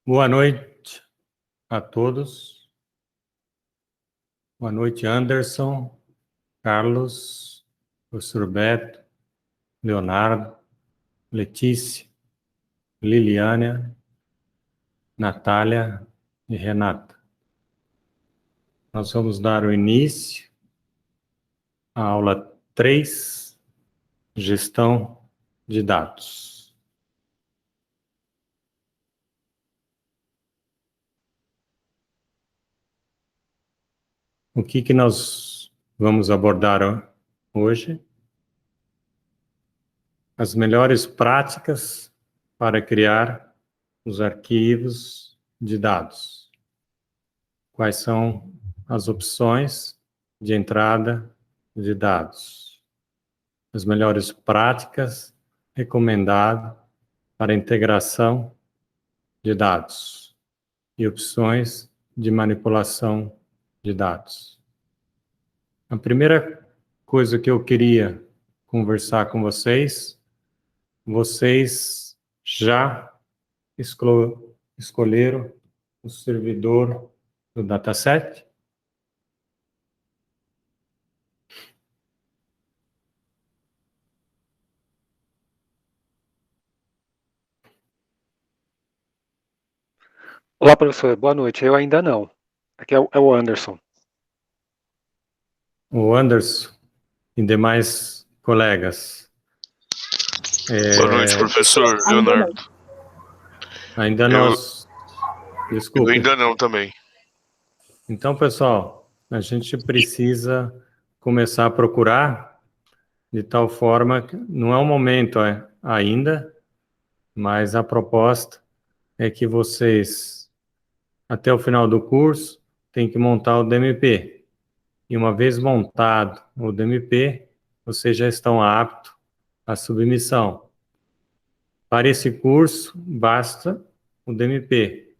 Boa noite a todos. Boa noite, Anderson, Carlos, professor Beto, Leonardo, Letícia, Liliana, Natália e Renata. Nós vamos dar o início à aula 3, Gestão de Dados. O que nós vamos abordar hoje? As melhores práticas para criar os arquivos de dados. Quais são as opções de entrada de dados? As melhores práticas recomendadas para integração de dados e opções de manipulação de dados. A primeira coisa que eu queria conversar com vocês já escolheram o servidor do dataset? Olá, professor. Boa noite. Eu ainda não. Aqui é o Anderson. O Anderson e demais colegas. Boa noite, professor Leonardo. Ainda Eu nós... Desculpe. Eu ainda não também. Então, pessoal, a gente precisa começar a procurar de tal forma que não é o momento ainda, mas a proposta é que vocês, até o final do curso, têm que montar o DMP. E uma vez montado o DMP, vocês já estão aptos à submissão. Para esse curso, basta o DMP,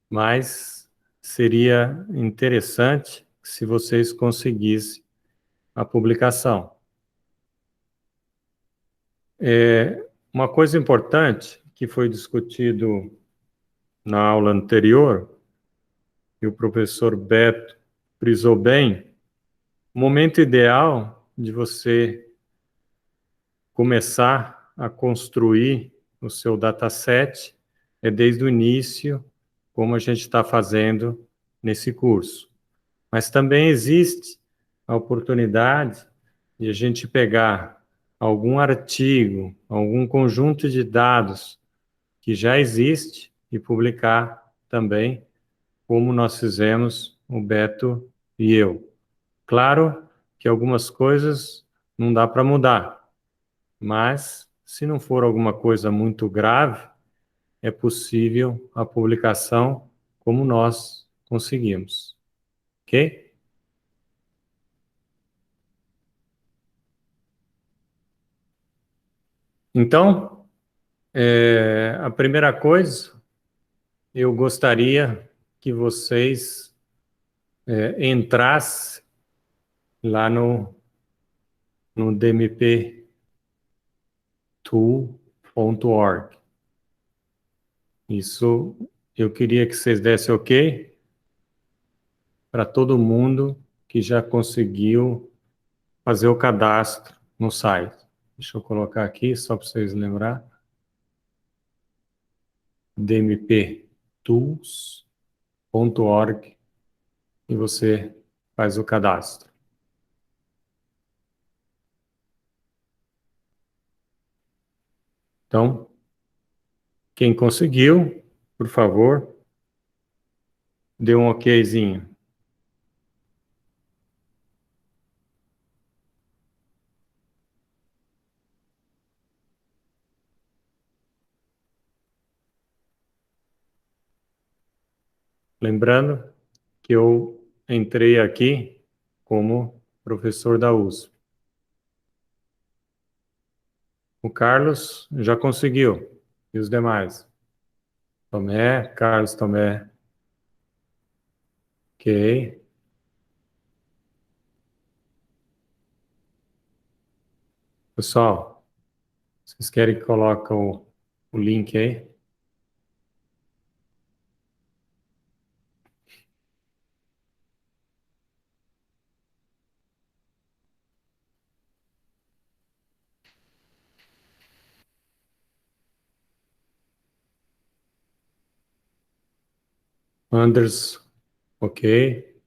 mas seria interessante se vocês conseguissem a publicação. Uma coisa importante que foi discutido na aula anterior, e o professor Beto frisou bem, o momento ideal de você começar a construir o seu dataset é desde o início, como a gente está fazendo nesse curso. Mas também existe a oportunidade de a gente pegar algum artigo, algum conjunto de dados que já existe e publicar também, como nós fizemos, o Beto e eu. Claro que algumas coisas não dá para mudar, mas se não for alguma coisa muito grave, é possível a publicação como nós conseguimos. Ok? Então, a primeira coisa, eu gostaria que vocês entrassem lá no dmptool.org. Isso, eu queria que vocês dessem ok para todo mundo que já conseguiu fazer o cadastro no site. Deixa eu colocar aqui, só para vocês lembrar. dmptools.org e você faz o cadastro. Então, quem conseguiu, por favor, dê um okzinho. Lembrando que eu entrei aqui como professor da USP. O Carlos já conseguiu. E os demais? Tomé, Carlos Tomé. Ok. Pessoal, vocês querem que coloque o link aí? Anderson, ok.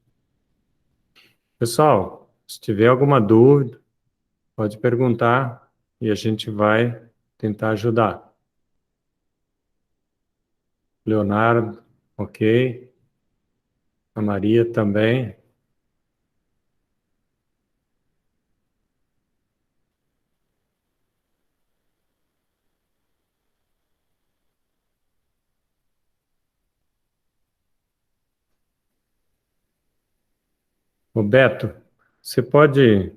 Pessoal, se tiver alguma dúvida, pode perguntar e a gente vai tentar ajudar. Leonardo, ok. A Maria também. Roberto, você pode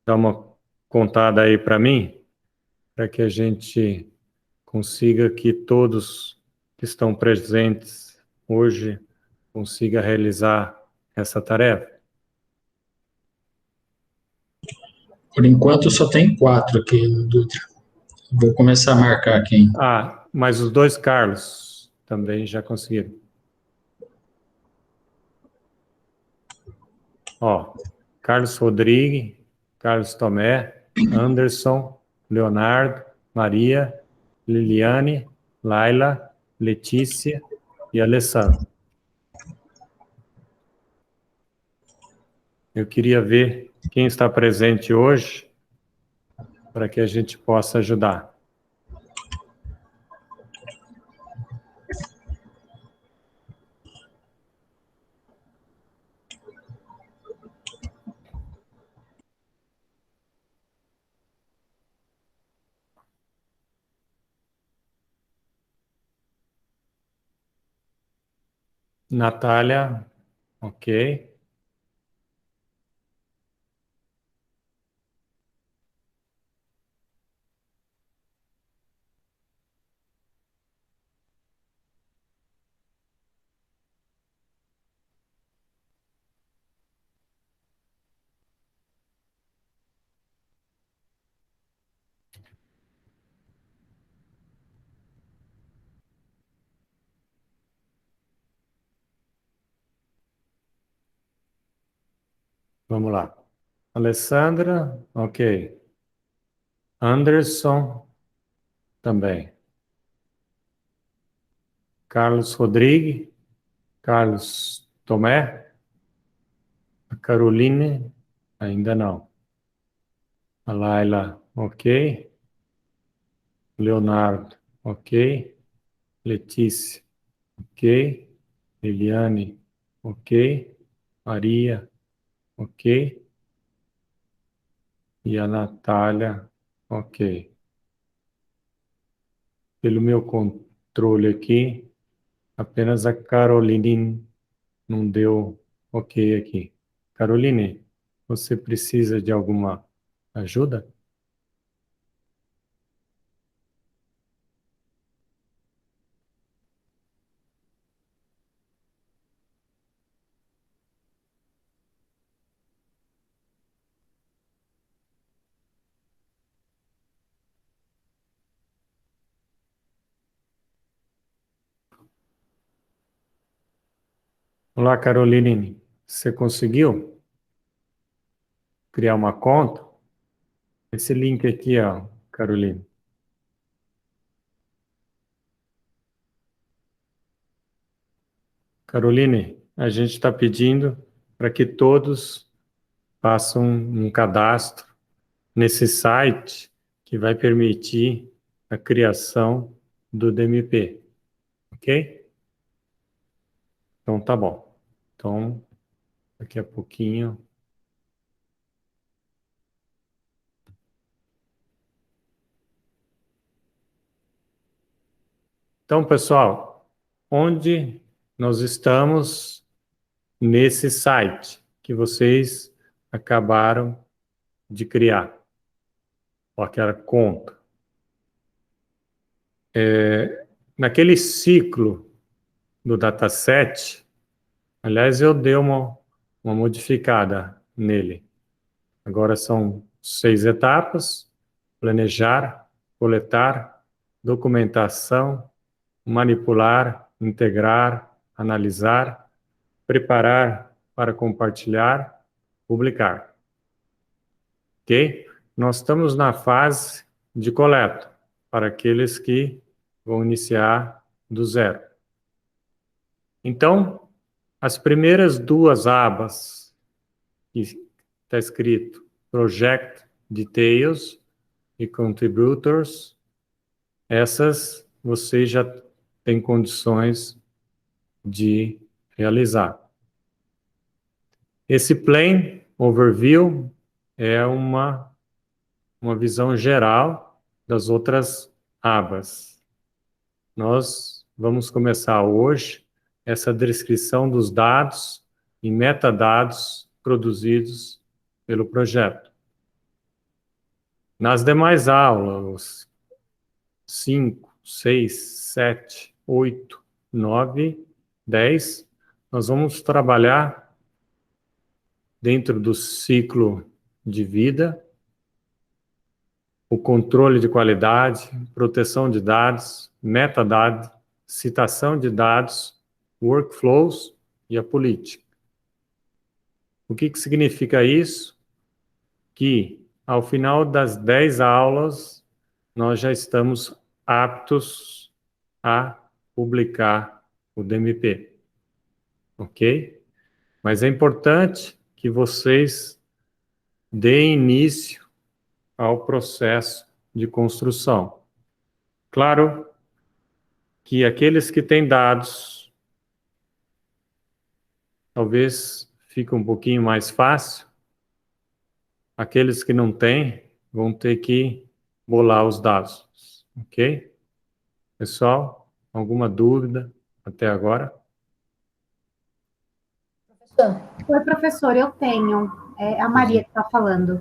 dar uma contada aí para mim, para que a gente consiga que todos que estão presentes hoje consiga realizar essa tarefa? Por enquanto só tem 4 aqui, Dutra. Vou começar a marcar aqui. Ah, mas os 2 Carlos também já conseguiram. Ó, Carlos Rodrigues, Carlos Tomé, Anderson, Leonardo, Maria, Liliane, Laila, Letícia e Alessandro. Eu queria ver quem está presente hoje para que a gente possa ajudar. Natália, ok. Vamos lá. Alessandra, ok. Anderson, também. Carlos Rodrigues, Carlos Tomé, a Caroline, ainda não. A Laila, ok. Leonardo, ok. Letícia, ok. Eliane, ok. Maria, ok. E a Natália, ok. Pelo meu controle aqui, apenas a Caroline não deu ok aqui. Caroline, você precisa de alguma ajuda? Olá, Caroline. Você conseguiu criar uma conta? Esse link aqui, ó, Caroline. Caroline, a gente está pedindo para que todos façam um cadastro nesse site que vai permitir a criação do DMP, ok? Então tá bom. Então, daqui a pouquinho. Então, pessoal, onde nós estamos nesse site que vocês acabaram de criar, ou aquela conta. Naquele ciclo do dataset, aliás, eu dei uma modificada nele. Agora são 6 etapas: planejar, coletar, documentação, manipular, integrar, analisar, preparar para compartilhar, publicar. Ok? Nós estamos na fase de coleta, para aqueles que vão iniciar do zero. Então, As primeiras duas abas, que está escrito Project Details e Contributors, essas você já tem condições de realizar. Esse Plain Overview é uma visão geral das outras abas. Nós vamos começar hoje essa descrição dos dados e metadados produzidos pelo projeto. Nas demais aulas, 5, 6, 7, 8, 9, 10, nós vamos trabalhar dentro do ciclo de vida, o controle de qualidade, proteção de dados, metadados, citação de dados, workflows e a política. O que significa isso? Que, ao final das 10 aulas, nós já estamos aptos a publicar o DMP. Ok? Mas é importante que vocês deem início ao processo de construção. Claro que aqueles que têm dados, talvez fique um pouquinho mais fácil. Aqueles que não têm, vão ter que bolar os dados. Ok? Pessoal, alguma dúvida até agora? Oi, professor, eu tenho. É a Maria que está falando.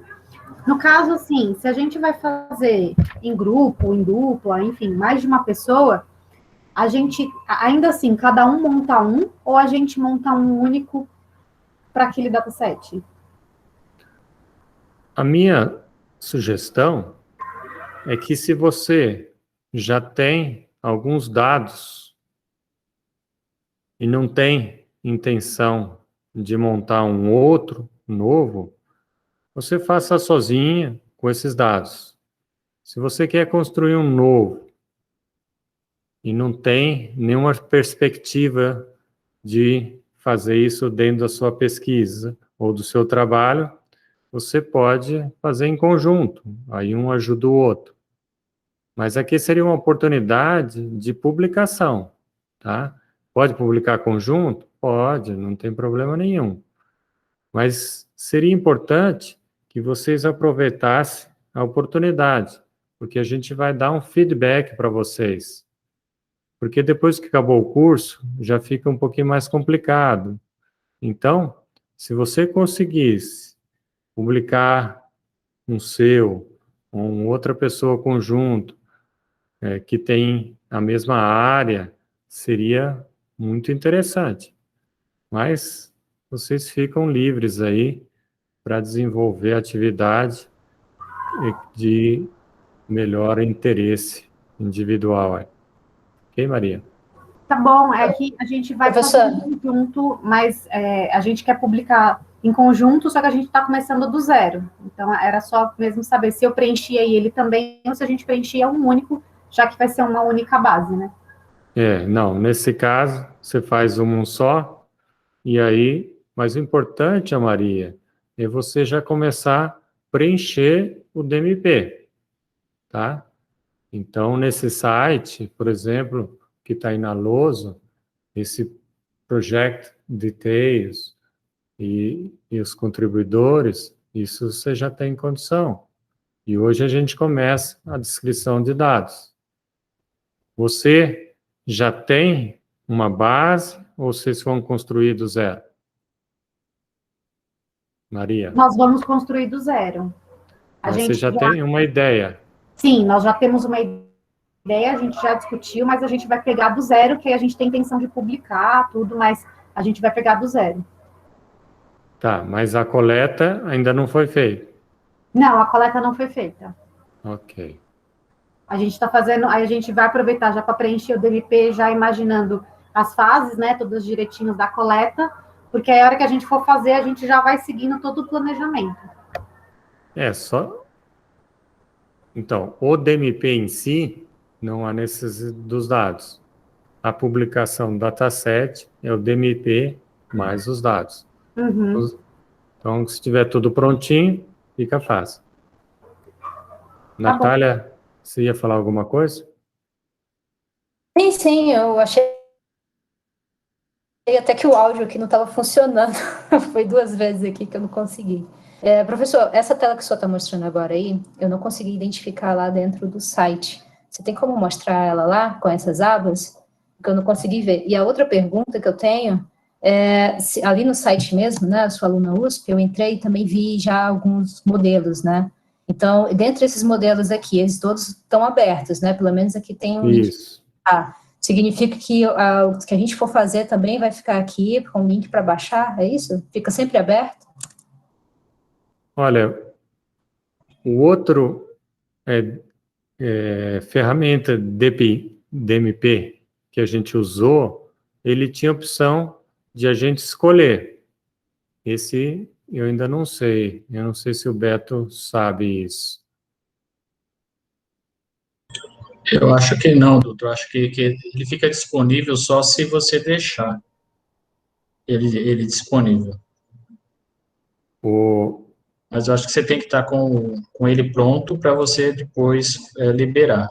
No caso, assim, se a gente vai fazer em grupo, em dupla, enfim, mais de uma pessoa, a gente, ainda assim, cada um monta um, ou a gente monta um único para aquele dataset? A minha sugestão é que se você já tem alguns dados e não tem intenção de montar um outro novo, você faça sozinha com esses dados. Se você quer construir um novo e não tem nenhuma perspectiva de fazer isso dentro da sua pesquisa ou do seu trabalho, você pode fazer em conjunto, aí um ajuda o outro. Mas aqui seria uma oportunidade de publicação, tá? Pode publicar conjunto? Pode, não tem problema nenhum. Mas seria importante que vocês aproveitassem a oportunidade, porque a gente vai dar um feedback para vocês. Porque depois que acabou o curso, já fica um pouquinho mais complicado. Então, se você conseguisse publicar um seu, ou outra pessoa conjunto, que tem a mesma área, seria muito interessante. Mas vocês ficam livres aí para desenvolver atividade de melhor interesse individual. Ok, Maria? Tá bom, é que a gente vai fazer em conjunto, mas a gente quer publicar em conjunto, só que a gente está começando do zero. Então, era só mesmo saber se eu preenchia ele também, ou se a gente preenchia um único, já que vai ser uma única base, né? Não, nesse caso, você faz um só, e aí, mas o importante, Maria, é você já começar a preencher o DMP, tá? Então, nesse site, por exemplo, que está aí na lousa, esse Project Details e os contribuidores, isso você já tem condição. E hoje a gente começa a descrição de dados. Você já tem uma base ou vocês vão construir do zero? Maria? Nós vamos construir do zero. Você já tem uma ideia? Sim, nós já temos uma ideia, a gente já discutiu, mas a gente vai pegar do zero, que a gente tem intenção de publicar tudo, mas a gente vai pegar do zero. Tá, mas a coleta ainda não foi feita? Não, a coleta não foi feita. Ok. A gente está fazendo, aí a gente vai aproveitar já para preencher o DMP, já imaginando as fases, né, todos direitinhos da coleta, porque aí a hora que a gente for fazer, a gente já vai seguindo todo o planejamento. Só... Então, o DMP em si, não há necessidade dos dados. A publicação do dataset é o DMP mais os dados. Uhum. Então, se tiver tudo prontinho, fica fácil. Natália, você ia falar alguma coisa? Sim, eu achei até que o áudio aqui não estava funcionando. Foi 2 vezes aqui que eu não consegui. Professor, essa tela que o senhor está mostrando agora aí, eu não consegui identificar lá dentro do site. Você tem como mostrar ela lá, com essas abas? Porque eu não consegui ver. E a outra pergunta que eu tenho ali no site mesmo, né, a sua aluna USP, eu entrei e também vi já alguns modelos, né? Então, dentre esses modelos aqui, eles todos estão abertos, né? Pelo menos aqui tem um link. Isso. Significa que o que a gente for fazer também vai ficar aqui com um link para baixar, é isso? Fica sempre aberto? Olha, o outro ferramenta DMP que a gente usou, ele tinha opção de a gente escolher. Esse eu ainda não sei. Eu não sei se o Beto sabe isso. Eu acho que não, doutor. Acho que ele fica disponível só se você deixar ele disponível. Mas eu acho que você tem que estar com ele pronto para você depois liberar.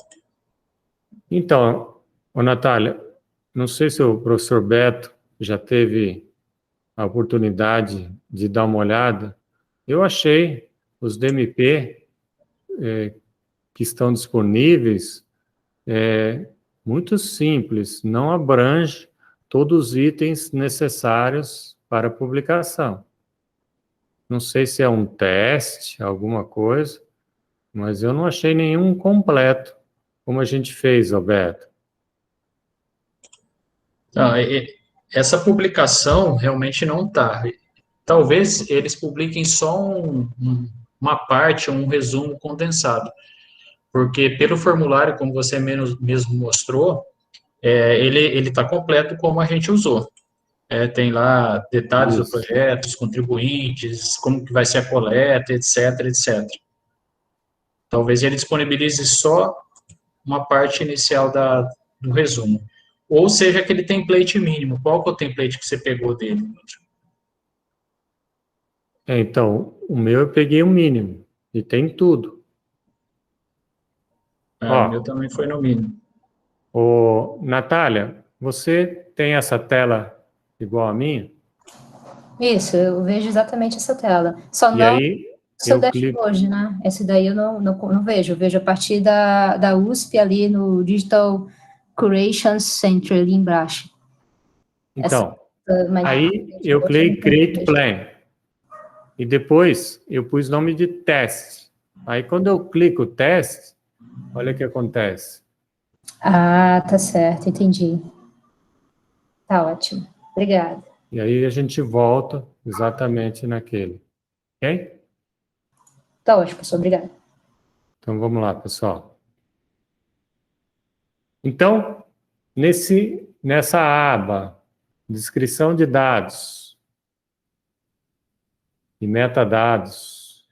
Então, Natália, não sei se o professor Beto já teve a oportunidade de dar uma olhada. Eu achei os DMP que estão disponíveis muito simples, não abrange todos os itens necessários para publicação. Não sei se é um teste, alguma coisa, mas eu não achei nenhum completo, como a gente fez, Alberto. Não, essa publicação realmente não está. Talvez eles publiquem só uma parte, um resumo condensado, porque pelo formulário, como você mesmo mostrou, ele está completo como a gente usou. Tem lá detalhes do projeto, os contribuintes, como que vai ser a coleta, etc, etc. Talvez ele disponibilize só uma parte inicial do resumo. Ou seja, aquele template mínimo. Qual que é o template que você pegou dele? Então, o meu eu peguei o mínimo, e tem tudo. O meu também foi no mínimo. Natália, você tem essa tela igual a minha? Isso, eu vejo exatamente essa tela. Só E não aí, o seu eu clico... dashboard, né? Esse daí eu não vejo. Eu vejo a partir da USP ali no Digital Curation Center ali embaixo. Então, aí eu cliquei Create Plan. E depois eu pus nome de teste. Aí quando eu clico teste, olha o que acontece. Ah, tá certo, entendi. Tá ótimo. Obrigada. E aí a gente volta exatamente naquele. Ok? Tá ótimo, professor. Obrigada. Então vamos lá, pessoal. Então, nessa aba, descrição de dados e metadados,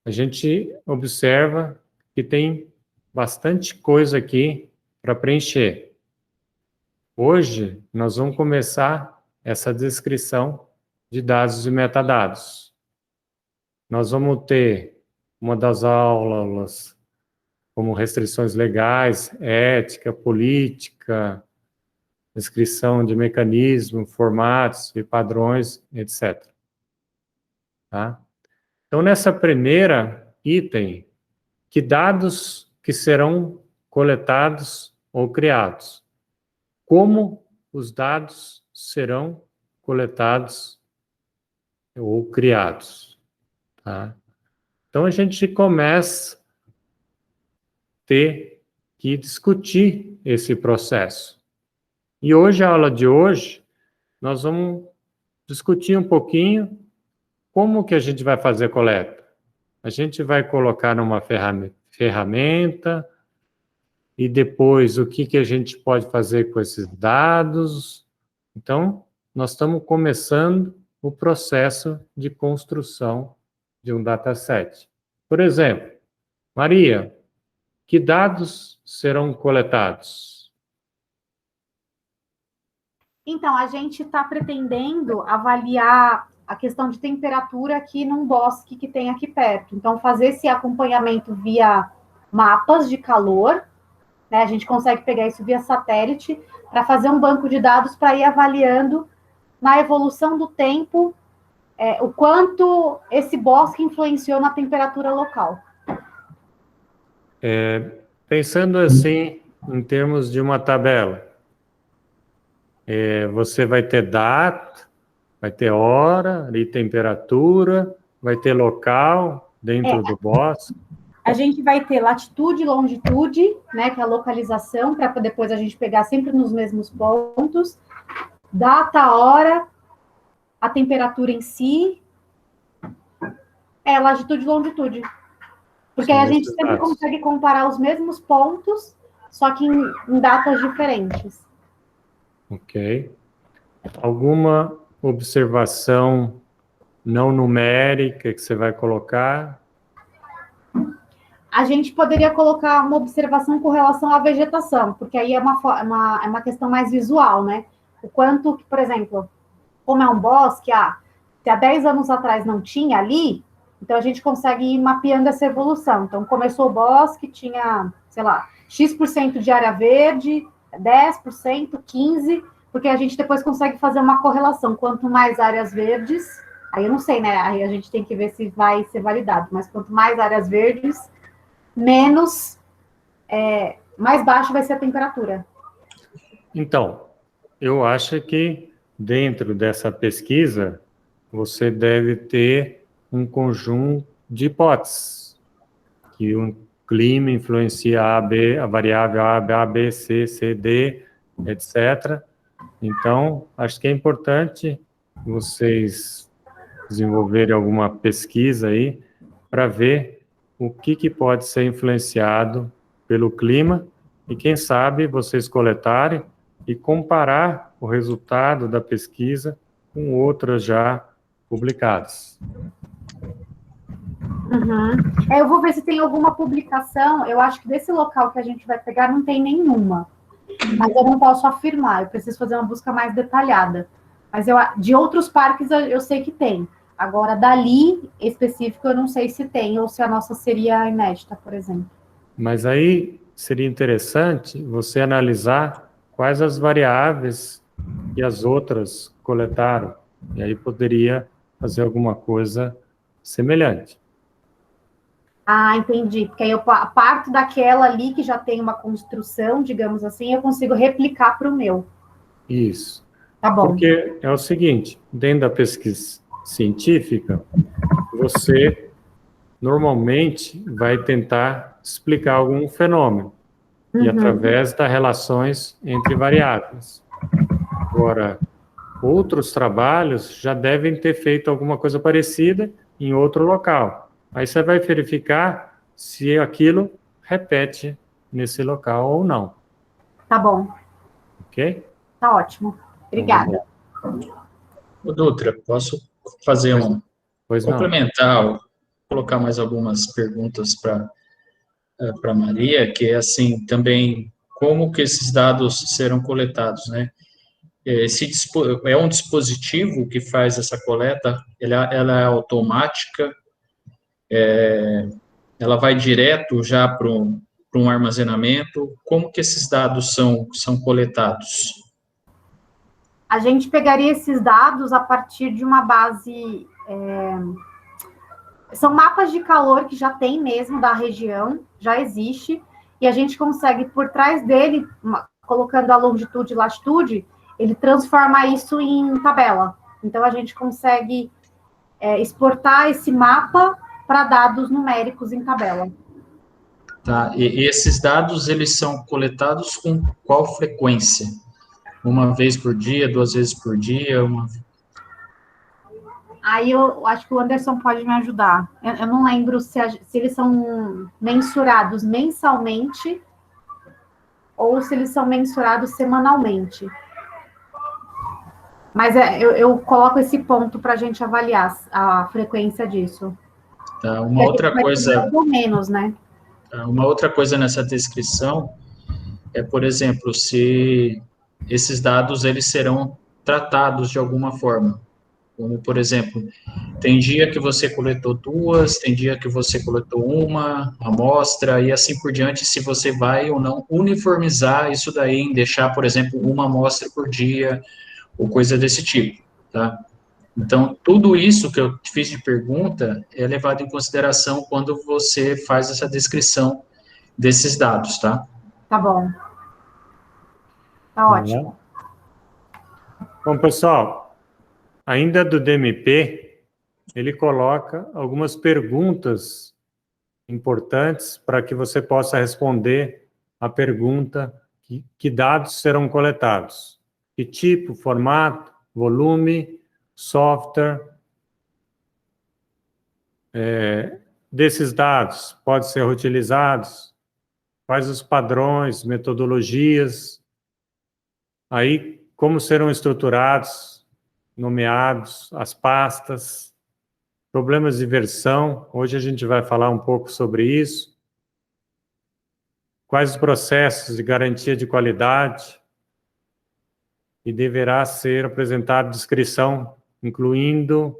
a gente observa que tem bastante coisa aqui para preencher. Hoje, nós vamos começar essa descrição de dados e metadados. Nós vamos ter uma das aulas como restrições legais, ética, política, descrição de mecanismos, formatos e padrões, etc. Tá? Então, nessa primeira item, que dados que serão coletados ou criados? Como os dados serão coletados ou criados? Tá? Então, a gente começa a ter que discutir esse processo. E hoje, a aula de hoje, nós vamos discutir um pouquinho como que a gente vai fazer a coleta. A gente vai colocar numa ferramenta e depois o que a gente pode fazer com esses dados. Então, nós estamos começando o processo de construção de um dataset. Por exemplo, Maria, que dados serão coletados? Então, a gente está pretendendo avaliar a questão de temperatura aqui num bosque que tem aqui perto. Então, fazer esse acompanhamento via mapas de calor, né? A gente consegue pegar isso via satélite para fazer um banco de dados para ir avaliando na evolução do tempo o quanto esse bosque influenciou na temperatura local. Pensando assim, em termos de uma tabela, você vai ter data, vai ter hora e temperatura, vai ter local dentro do bosque. A gente vai ter latitude e longitude, né, que é a localização, para depois a gente pegar sempre nos mesmos pontos, data, hora, a temperatura em si, latitude e longitude. Porque aí a gente sempre consegue comparar os mesmos pontos, só que em datas diferentes. Ok. Alguma observação não numérica que você vai colocar? A gente poderia colocar uma observação com relação à vegetação, porque aí é uma questão mais visual, né? O quanto, por exemplo, como é um bosque, se há 10 anos atrás não tinha ali, então a gente consegue ir mapeando essa evolução. Então, começou o bosque, tinha, sei lá, X% de área verde, 10%, 15%, porque a gente depois consegue fazer uma correlação. Quanto mais áreas verdes, aí eu não sei, né? Aí a gente tem que ver se vai ser validado, mas quanto mais áreas verdes, mais baixa vai ser a temperatura. Então, eu acho que dentro dessa pesquisa, você deve ter um conjunto de hipóteses, que o clima influencia a variável A, B, C, C, D, etc. Então, acho que é importante vocês desenvolverem alguma pesquisa aí para ver o que pode ser influenciado pelo clima e, quem sabe, vocês coletarem e comparar o resultado da pesquisa com outras já publicadas. Uhum. Eu vou ver se tem alguma publicação. Eu acho que desse local que a gente vai pegar não tem nenhuma. Mas eu não posso afirmar, eu preciso fazer uma busca mais detalhada. Mas de outros parques eu sei que tem. Agora, dali, específico, eu não sei se tem, ou se a nossa seria inédita, por exemplo. Mas aí seria interessante você analisar quais as variáveis que as outras coletaram. E aí poderia fazer alguma coisa semelhante. Ah, entendi. Porque aí eu parto daquela ali que já tem uma construção, digamos assim, eu consigo replicar para o meu. Isso. Tá bom. Porque é o seguinte, dentro da pesquisa científica, você normalmente vai tentar explicar algum fenômeno, e através das relações entre variáveis. Agora, outros trabalhos já devem ter feito alguma coisa parecida em outro local. Aí você vai verificar se aquilo repete nesse local ou não. Tá bom. Ok? Tá ótimo. Obrigada. O Dutra, posso fazer complementar, colocar mais algumas perguntas para Maria, que é assim, também, como que esses dados serão coletados, né? É um dispositivo que faz essa coleta, ela é automática, ela vai direto já para um armazenamento. Como que esses dados são coletados? A gente pegaria esses dados a partir de uma base... São mapas de calor que já tem mesmo da região, já existe, e a gente consegue, por trás dele, colocando a longitude e latitude, ele transforma isso em tabela. Então, a gente consegue exportar esse mapa para dados numéricos em tabela. Tá, e esses dados, eles são coletados com qual frequência? Uma vez por dia, 2 vezes por dia? Aí eu acho que o Anderson pode me ajudar. Eu não lembro se eles são mensurados mensalmente ou se eles são mensurados semanalmente. Mas eu coloco esse ponto para a gente avaliar a frequência disso. Tá, uma outra coisa... Pelo menos, né? Uma outra coisa nessa descrição é, por exemplo, se esses dados eles serão tratados de alguma forma. Como, por exemplo, tem dia que você coletou 2, tem dia que você coletou uma amostra, e assim por diante, se você vai ou não uniformizar isso daí, em deixar, por exemplo, uma amostra por dia, ou coisa desse tipo, tá? Então, tudo isso que eu fiz de pergunta é levado em consideração quando você faz essa descrição desses dados, tá? Tá bom. Tá ótimo. Bom, pessoal, ainda do DMP, ele coloca algumas perguntas importantes para que você possa responder a pergunta que dados serão coletados. Que tipo, formato, volume, software. Desses dados podem ser utilizados, quais os padrões, metodologias, aí como serão estruturados, nomeados, as pastas, problemas de versão, hoje a gente vai falar um pouco sobre isso, quais os processos de garantia de qualidade, e deverá ser apresentada descrição, incluindo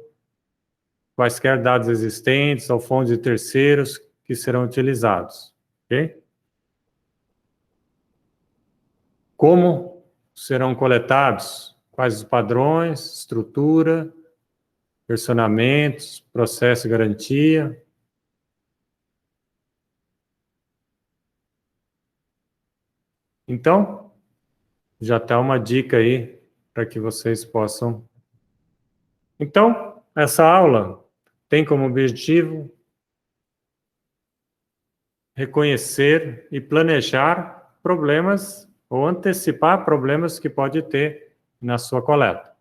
quaisquer dados existentes ou fontes de terceiros que serão utilizados, ok? Como serão coletados? Quais os padrões, estrutura, versionamentos, processo de garantia. Então, já está uma dica aí para que vocês possam. Então, essa aula tem como objetivo reconhecer e planejar problemas ou antecipar problemas que pode ter na sua coleta.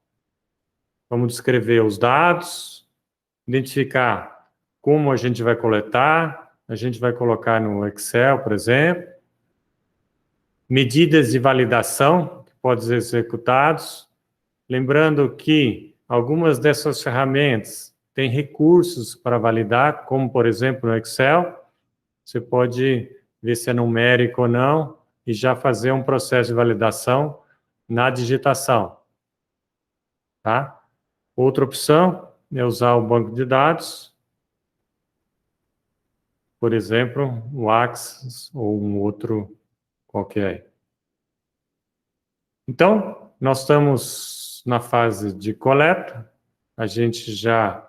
Vamos descrever os dados, identificar como a gente vai coletar, a gente vai colocar no Excel, por exemplo, medidas de validação que podem ser executados, lembrando que algumas dessas ferramentas têm recursos para validar, como, por exemplo, no Excel, você pode ver se é numérico ou não, e já fazer um processo de validação na digitação, tá? Outra opção é usar o banco de dados, por exemplo, o Axis ou um outro qualquer. Então, nós estamos na fase de coleta, a gente já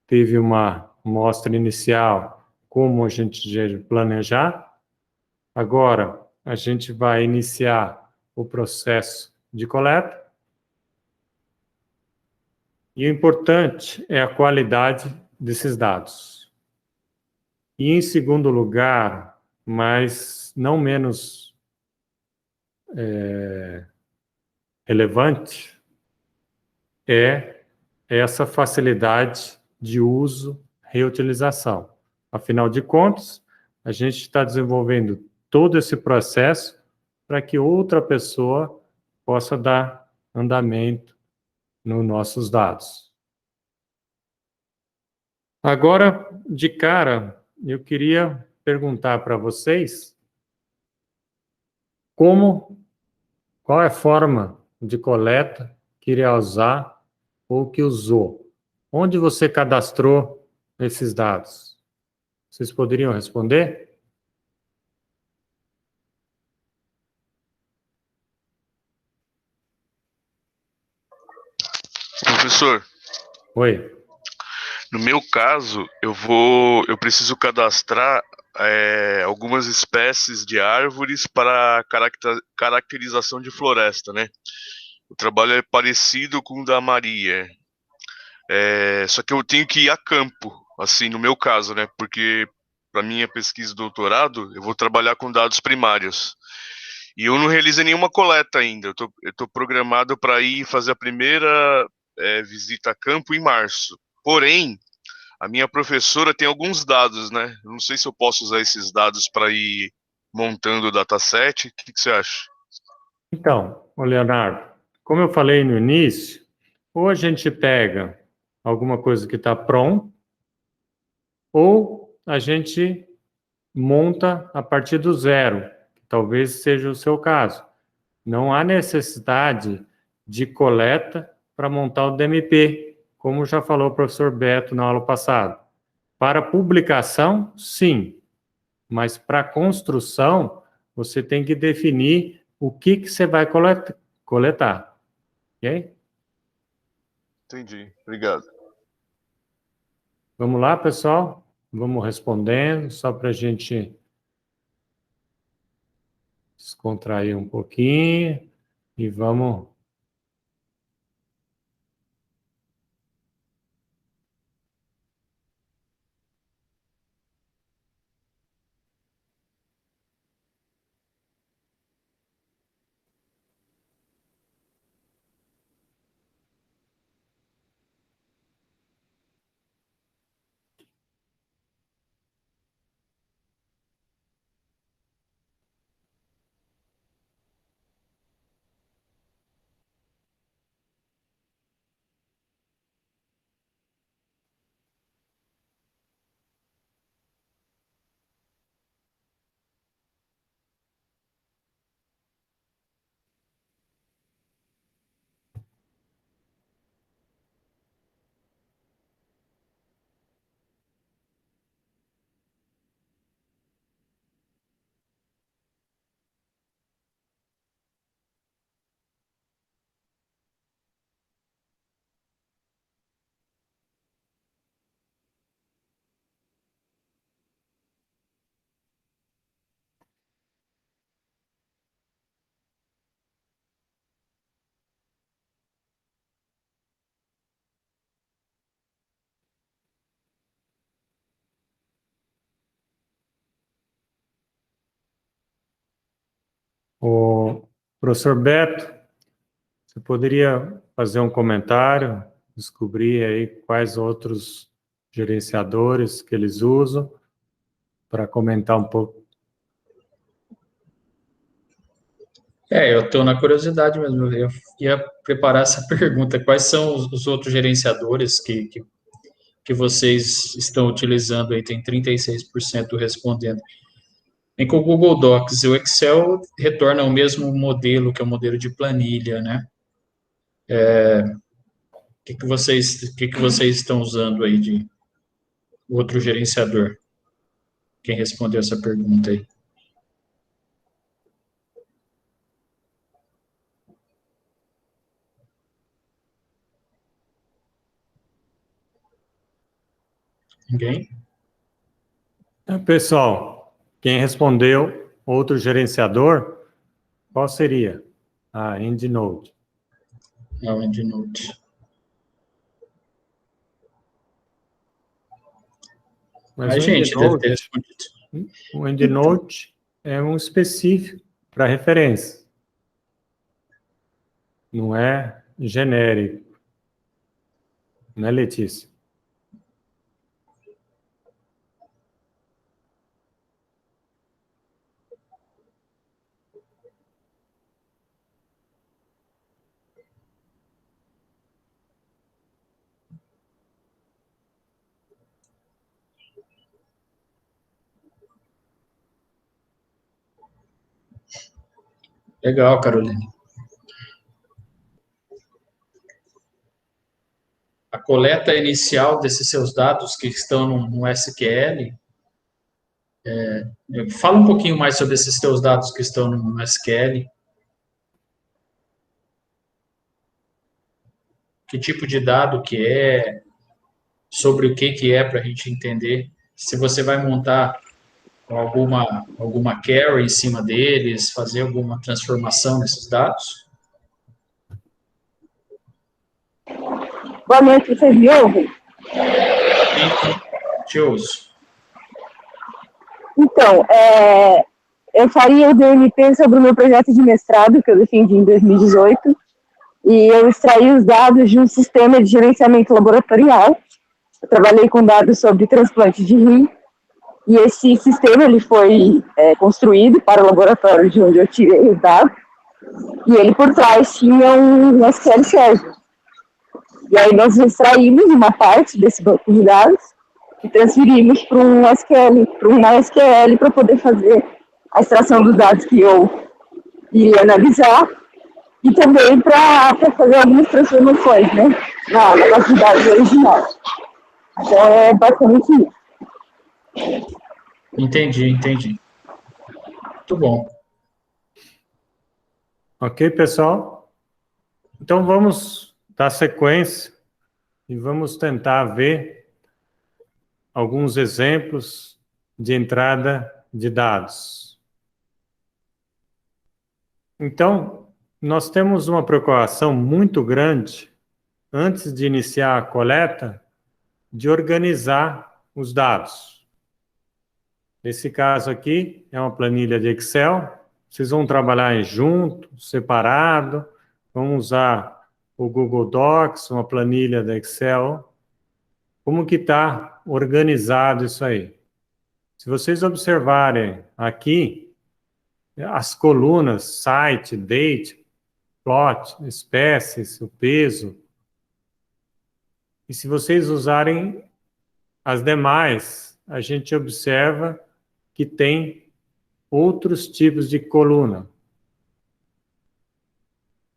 teve uma amostra inicial, como a gente deve planejar. Agora, a gente vai iniciar o processo de coleta. E o importante é a qualidade desses dados. E, em segundo lugar, mas não menos relevante, é essa facilidade de uso, reutilização. Afinal de contas, a gente está desenvolvendo todo esse processo para que outra pessoa possa dar andamento nos nossos dados. Agora, de cara, eu queria perguntar para vocês qual é a forma de coleta que iria usar ou que usou. Onde você cadastrou esses dados? Vocês poderiam responder? Professor, Oi. no meu caso, eu preciso cadastrar algumas espécies de árvores para caracterização de floresta, né? O trabalho é parecido com o da Maria. Só que eu tenho que ir a campo, assim, no meu caso, né? Porque para minha pesquisa de doutorado, eu vou trabalhar com dados primários. E eu não realizei nenhuma coleta ainda. Eu tô programado para ir fazer a primeira visita a campo em março. Porém, a minha professora tem alguns dados, né? Eu não sei se eu posso usar esses dados para ir montando o dataset. O que você acha? Então, Leonardo, como eu falei no início, ou a gente pega alguma coisa que está pronta, ou a gente monta a partir do zero, que talvez seja o seu caso. Não há necessidade de coleta para montar o DMP, como já falou o professor Beto na aula passada. Para publicação, sim, mas para construção, você tem que definir o que você vai coletar. Ok? Entendi. Obrigado. Vamos lá, pessoal? Vamos respondendo, só para a gente descontrair um pouquinho e vamos... O professor Beto, você poderia fazer um comentário, descobrir aí quais outros gerenciadores que eles usam, para comentar um pouco? Eu estou na curiosidade mesmo. Eu ia preparar essa pergunta. Quais são os outros gerenciadores que vocês estão utilizando aí? Tem 36% respondendo. Em que o Google Docs e o Excel retornam o mesmo modelo, que é o modelo de planilha, né? O que vocês estão usando aí de outro gerenciador? Quem respondeu essa pergunta aí? Ninguém? Pessoal, quem respondeu outro gerenciador, qual seria? EndNote. É o EndNote. Mas o gente, deve ter respondido. O EndNote é um específico para referência. Não é genérico. Não é, Letícia? Legal, Carolina. A coleta inicial desses seus dados que estão no SQL, fala um pouquinho mais sobre esses seus dados que estão no SQL. Que tipo de dado que é, sobre o que é, para a gente entender. Se você vai montar alguma query em cima deles, fazer alguma transformação nesses dados. Boa noite, vocês me ouvem? Te ouço. Então, eu faria o DMP sobre o meu projeto de mestrado, que eu defendi em 2018, e eu extraí os dados de um sistema de gerenciamento laboratorial. Eu trabalhei com dados sobre transplante de rim, e esse sistema ele foi construído para o laboratório de onde eu tirei os dados, e ele por trás tinha um SQL Server. E aí nós extraímos uma parte desse banco de dados e transferimos para um SQL, para um MySQL, para poder fazer a extração dos dados que eu e analisar, e também para fazer algumas transformações, né, na base de dados original. Então, é basicamente isso. Entendi. Muito bom. Ok, pessoal? Então, vamos dar sequência e vamos tentar ver alguns exemplos de entrada de dados. Então, nós temos uma preocupação muito grande, antes de iniciar a coleta, de organizar os dados. Nesse caso aqui, é uma planilha de Excel. Vocês vão trabalhar em junto, separado, vão usar o Google Docs, uma planilha da Excel. Como que está organizado isso aí? Se vocês observarem aqui, as colunas, site, date, plot, espécies, o peso, e se vocês usarem as demais, a gente observa que tem outros tipos de coluna.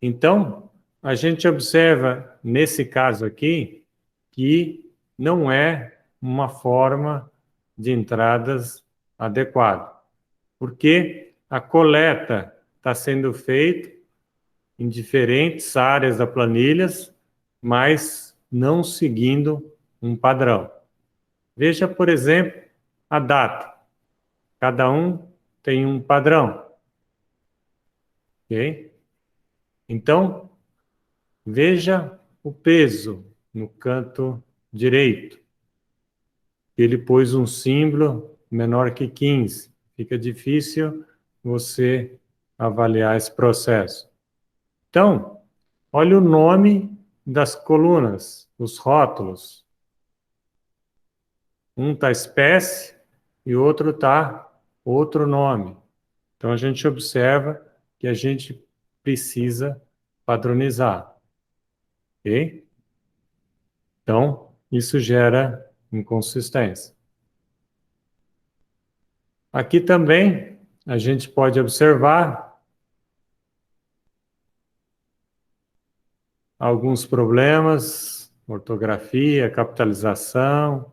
Então, a gente observa, nesse caso aqui, que não é uma forma de entradas adequada, porque a coleta está sendo feita em diferentes áreas da planilha, mas não seguindo um padrão. Veja, por exemplo, a data. Cada um tem um padrão. Ok? Então, veja o peso no canto direito. Ele pôs um símbolo menor que 15. Fica difícil você avaliar esse processo. Então, olha o nome das colunas, os rótulos. Um está espécie e outro está outro nome. Então, a gente observa que a gente precisa padronizar. Ok? Então, isso gera inconsistência. Aqui também a gente pode observar alguns problemas, ortografia, capitalização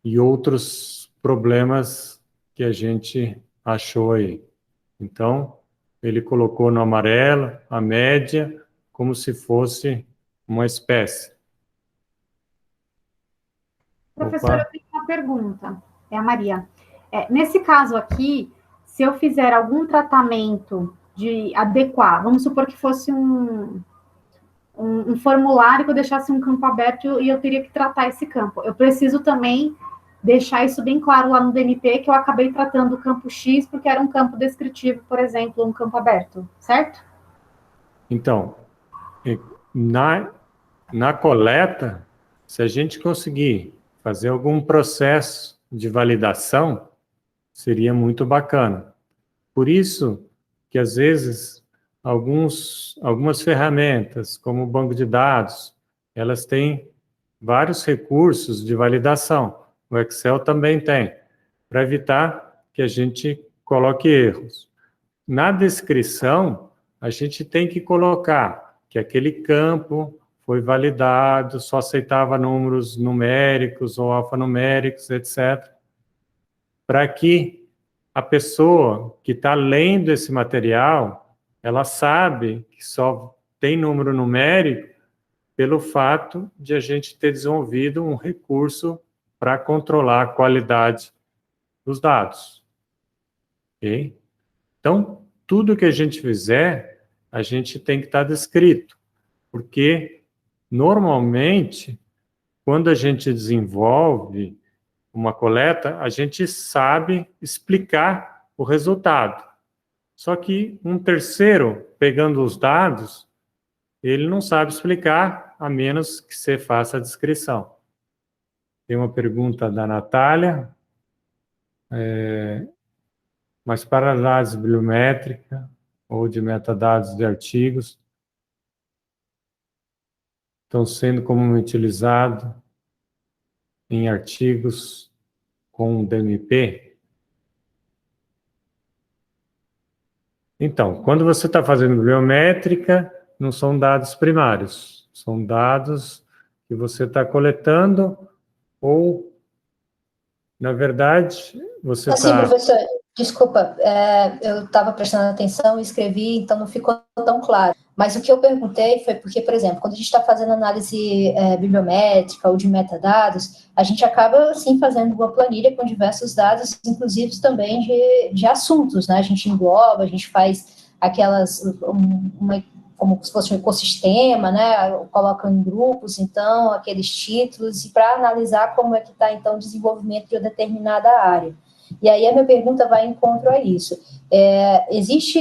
e outros problemas que a gente achou aí. Então, ele colocou no amarelo a média como se fosse uma espécie. Professora, Opa. eu tenho uma pergunta. É a Maria. Nesse caso aqui, se eu fizer algum tratamento de adequar, vamos supor que fosse um formulário que eu deixasse um campo aberto e eu teria que tratar esse campo. Eu preciso também deixar isso bem claro lá no DMP, que eu acabei tratando o campo X porque era um campo descritivo, por exemplo, um campo aberto, certo? Então, na coleta, se a gente conseguir fazer algum processo de validação, seria muito bacana. Por isso que, às vezes, algumas ferramentas, como o banco de dados, elas têm vários recursos de validação. O Excel também tem, para evitar que a gente coloque erros. Na descrição, a gente tem que colocar que aquele campo foi validado, só aceitava números numéricos ou alfanuméricos, etc., para que a pessoa que está lendo esse material, ela sabe que só tem número numérico pelo fato de a gente ter desenvolvido um recurso para controlar a qualidade dos dados. Ok? Então, tudo que a gente fizer, a gente tem que estar descrito, porque, normalmente, quando a gente desenvolve uma coleta, a gente sabe explicar o resultado. Só que um terceiro, pegando os dados, ele não sabe explicar, a menos que você faça a descrição. Tem uma pergunta da Natália. Mas para análise bibliométrica ou de metadados de artigos, estão sendo comumente utilizados em artigos com DMP. Então, quando você está fazendo bibliométrica, não são dados primários, são dados que você está coletando ou, na verdade, você Assim, está... professor, desculpa, eu estava prestando atenção e escrevi, então não ficou tão claro. Mas o que eu perguntei foi porque, por exemplo, quando a gente está fazendo análise bibliométrica ou de metadados, a gente acaba, assim, fazendo uma planilha com diversos dados, inclusive também de assuntos, né? A gente engloba, a gente faz aquelas, como se fosse um ecossistema, né? Coloca em grupos, então, aqueles títulos, e para analisar como é que está, então, o desenvolvimento de uma determinada área. E aí a minha pergunta vai em encontro a isso. Existe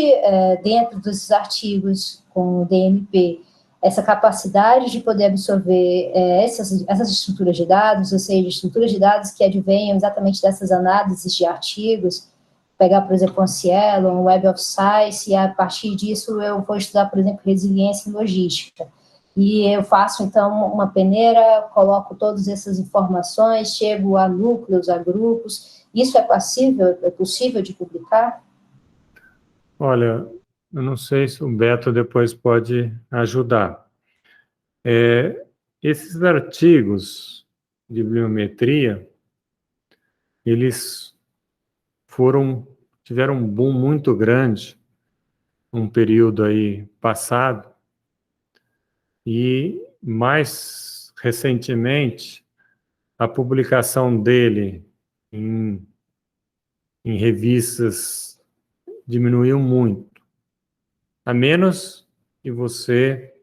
dentro dos artigos com o DMP essa capacidade de poder absorver essas estruturas de dados, ou seja, estruturas de dados que advenham exatamente dessas análises de artigos, pegar, por exemplo, um Cielo, um Web of Science, e a partir disso eu vou estudar, por exemplo, resiliência em logística. E eu faço, então, uma peneira, coloco todas essas informações, chego a núcleos, a grupos. Isso é possível de publicar? Olha, eu não sei se o Beto depois pode ajudar. Esses artigos de bibliometria, eles tiveram um boom muito grande um período aí passado, e mais recentemente a publicação dele em revistas diminuiu muito, a menos que você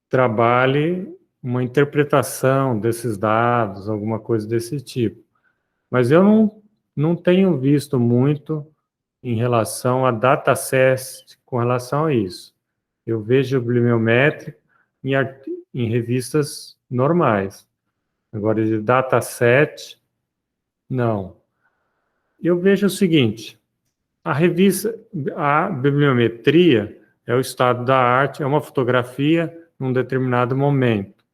trabalhe uma interpretação desses dados, alguma coisa desse tipo. Mas eu não tenho visto muito em relação a dataset com relação a isso. Eu vejo bibliométrica em revistas normais. Agora, de dataset, não. Eu vejo o seguinte, a bibliometria é o estado da arte, é uma fotografia num determinado momento,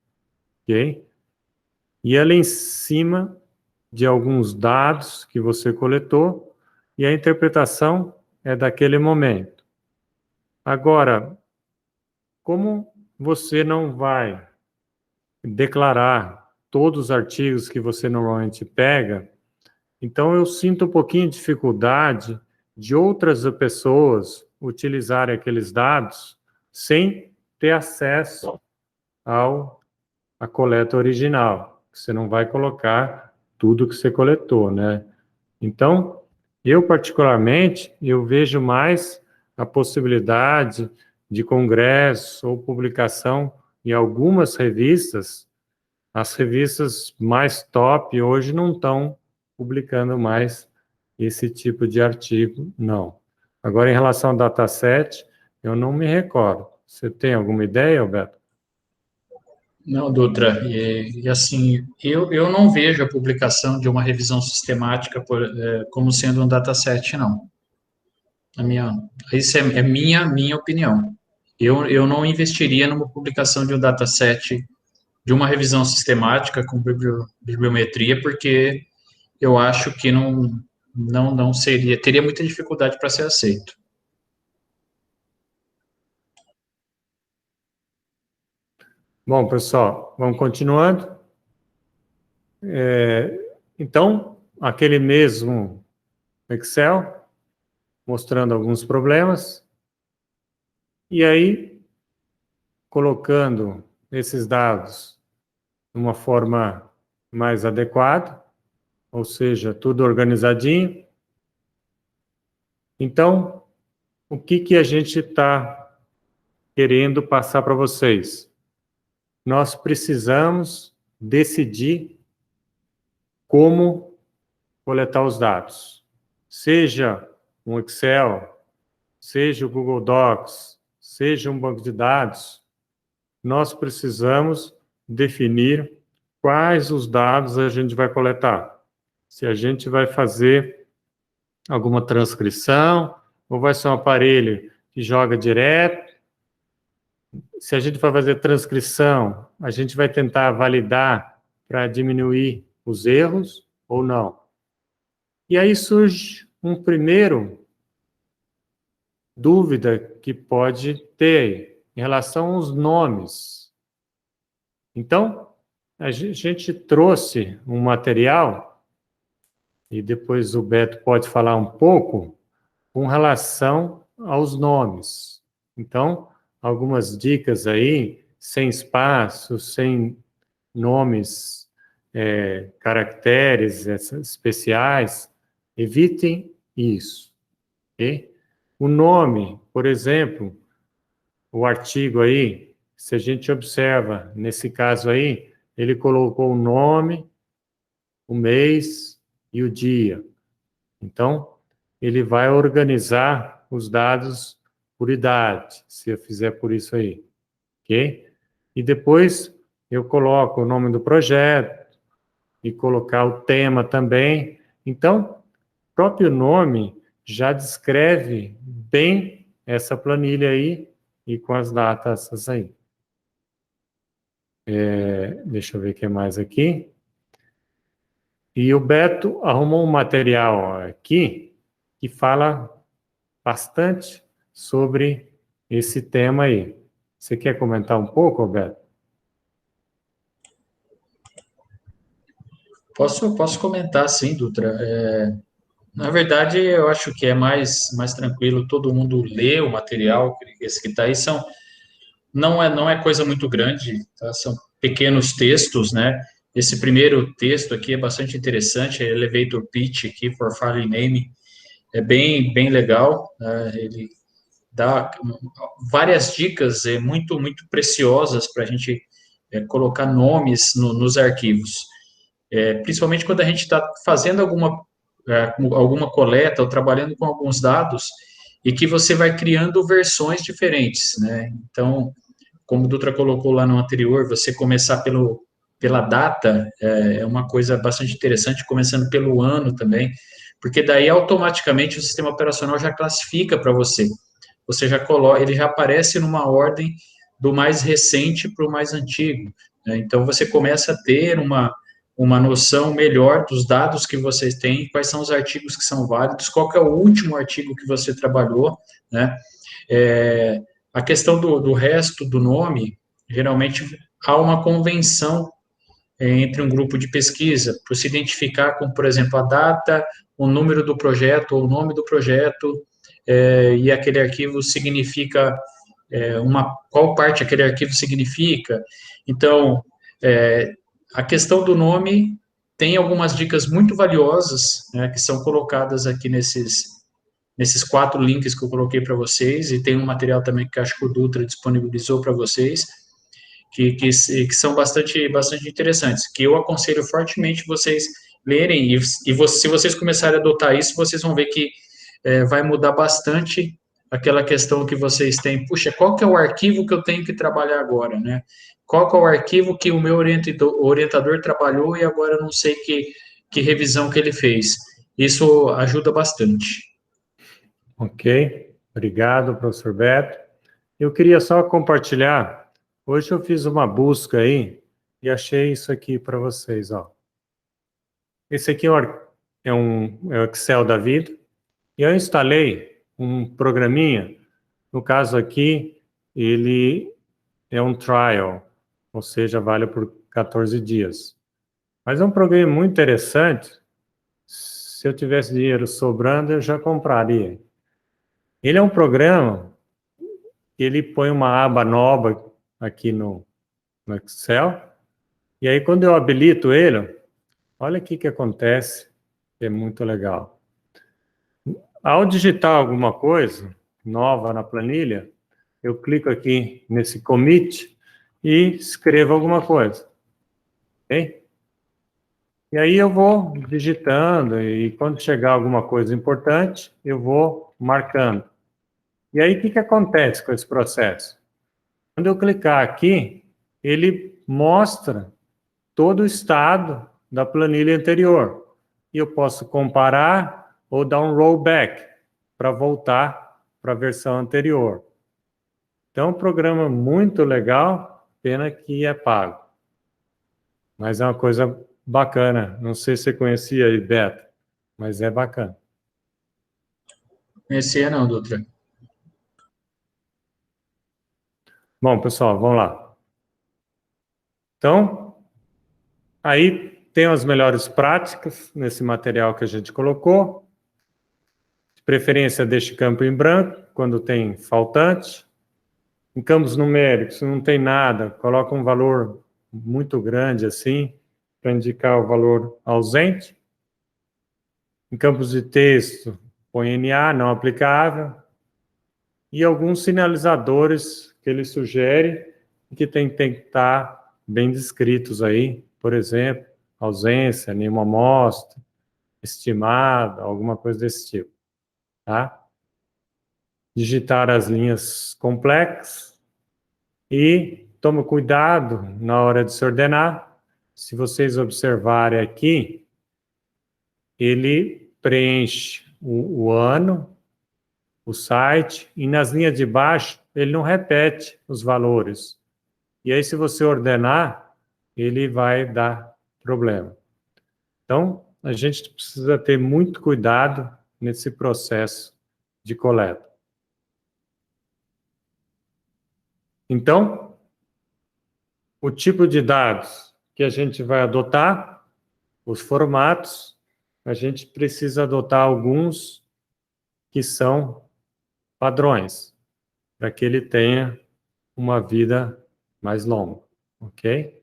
ok? E ela é em cima de alguns dados que você coletou, e a interpretação é daquele momento. Agora, como você não vai declarar todos os artigos que você normalmente pega, então eu sinto um pouquinho de dificuldade de outras pessoas utilizarem aqueles dados sem ter acesso à coleta original. Você não vai colocar tudo que você coletou, né? Então, eu particularmente, eu vejo mais a possibilidade de congresso ou publicação em algumas revistas. As revistas mais top hoje não estão publicando mais esse tipo de artigo, não. Agora, em relação ao dataset, eu não me recordo. Você tem alguma ideia, Alberto? Não, Dutra, assim, eu não vejo a publicação de uma revisão sistemática como sendo um dataset, não. Isso é minha opinião. Eu não investiria numa publicação de um dataset de uma revisão sistemática com bibliometria, porque eu acho que não seria, teria muita dificuldade para ser aceito. Bom, pessoal, vamos continuando. Então, aquele mesmo Excel, mostrando alguns problemas, e aí, colocando esses dados de uma forma mais adequada, ou seja, tudo organizadinho. Então, o que a gente está querendo passar para vocês? Nós precisamos decidir como coletar os dados. Seja um Excel, seja o Google Docs, seja um banco de dados, nós precisamos definir quais os dados a gente vai coletar. Se a gente vai fazer alguma transcrição, ou vai ser um aparelho que joga direto. Se a gente for fazer transcrição, a gente vai tentar validar para diminuir os erros ou não. E aí surge um primeiro dúvida que pode ter em relação aos nomes. Então, a gente trouxe um material, e depois o Beto pode falar um pouco, com relação aos nomes. Então, algumas dicas aí, sem espaço, sem nomes, caracteres especiais, evitem isso. Okay? O nome, por exemplo, o artigo aí, se a gente observa, nesse caso aí, ele colocou o nome, o mês e o dia. Então, ele vai organizar os dados por idade, se eu fizer por isso aí, ok? E depois eu coloco o nome do projeto e colocar o tema também. Então, o próprio nome já descreve bem essa planilha aí e com as datas aí. Deixa eu ver o que mais aqui. E o Beto arrumou um material aqui que fala bastante sobre esse tema aí. Você quer comentar um pouco, Beto? Posso comentar, sim, Dutra. Na verdade, eu acho que é mais tranquilo todo mundo ler o material, esse que está aí. Não é coisa muito grande, tá? São pequenos textos, né? Esse primeiro texto aqui é bastante interessante, é Elevator Pitch aqui, for File Name, é bem legal, né? Ele dá várias dicas muito preciosas para a gente colocar nomes nos arquivos. Principalmente quando a gente está fazendo alguma coleta ou trabalhando com alguns dados e que você vai criando versões diferentes, né? Então, como o Dutra colocou lá no anterior, você começar pela data é uma coisa bastante interessante, começando pelo ano também, porque daí automaticamente o sistema operacional já classifica para você. Você já coloca, ele já aparece numa ordem do mais recente para o mais antigo, né? Então você começa a ter uma noção melhor dos dados que vocês têm, quais são os artigos que são válidos, qual que é o último artigo que você trabalhou, né? A questão do resto do nome, geralmente há uma convenção entre um grupo de pesquisa, para se identificar com, por exemplo, a data, o número do projeto, ou o nome do projeto, e aquele arquivo significa qual parte aquele arquivo significa. Então, a questão do nome tem algumas dicas muito valiosas, né, que são colocadas aqui nesses 4 links que eu coloquei para vocês, e tem um material também que acho que o Dutra disponibilizou para vocês, que são bastante interessantes, que eu aconselho fortemente vocês lerem, se vocês começarem a adotar isso, vocês vão ver que vai mudar bastante aquela questão que vocês têm, puxa, qual que é o arquivo que eu tenho que trabalhar agora, né? Qual que é o arquivo que o meu orientador trabalhou e agora eu não sei que revisão que ele fez. Isso ajuda bastante. Ok, obrigado, professor Beto. Eu queria só compartilhar, hoje eu fiz uma busca aí e achei isso aqui para vocês, ó. Esse aqui é o Excel da vida, e eu instalei um programinha, no caso aqui, ele é um trial, ou seja, vale por 14 dias. Mas é um programa muito interessante, se eu tivesse dinheiro sobrando, eu já compraria. Ele é um programa que ele põe uma aba nova aqui no Excel, e aí quando eu habilito ele, olha o que acontece, é muito legal. Ao digitar alguma coisa nova na planilha, eu clico aqui nesse commit e escrevo alguma coisa. Ok? E aí eu vou digitando e quando chegar alguma coisa importante, eu vou marcando. E aí o que acontece com esse processo? Quando eu clicar aqui, ele mostra todo o estado da planilha anterior. E eu posso comparar ou dar um rollback para voltar para a versão anterior. Então, é um programa muito legal, pena que é pago. Mas é uma coisa bacana. Não sei se você conhecia aí, Beto, mas é bacana. Conhecia não, Dutra. Bom, pessoal, vamos lá. Então, aí tem as melhores práticas nesse material que a gente colocou. De preferência, deixe campo em branco, quando tem faltante. Em campos numéricos, não tem nada, coloca um valor muito grande assim, para indicar o valor ausente. Em campos de texto, põe NA, não aplicável. E alguns sinalizadores que ele sugere, que tem que estar bem descritos aí, por exemplo, ausência, nenhuma amostra, estimada, alguma coisa desse tipo, tá? Digitar as linhas complexas e toma cuidado na hora de se ordenar. Se vocês observarem aqui, ele preenche o ano, o site, e nas linhas de baixo ele não repete os valores. E aí, se você ordenar, ele vai dar problema. Então, a gente precisa ter muito cuidado nesse processo de coleta. Então, o tipo de dados que a gente vai adotar, os formatos, a gente precisa adotar alguns que são padrões, para que ele tenha uma vida mais longa, ok?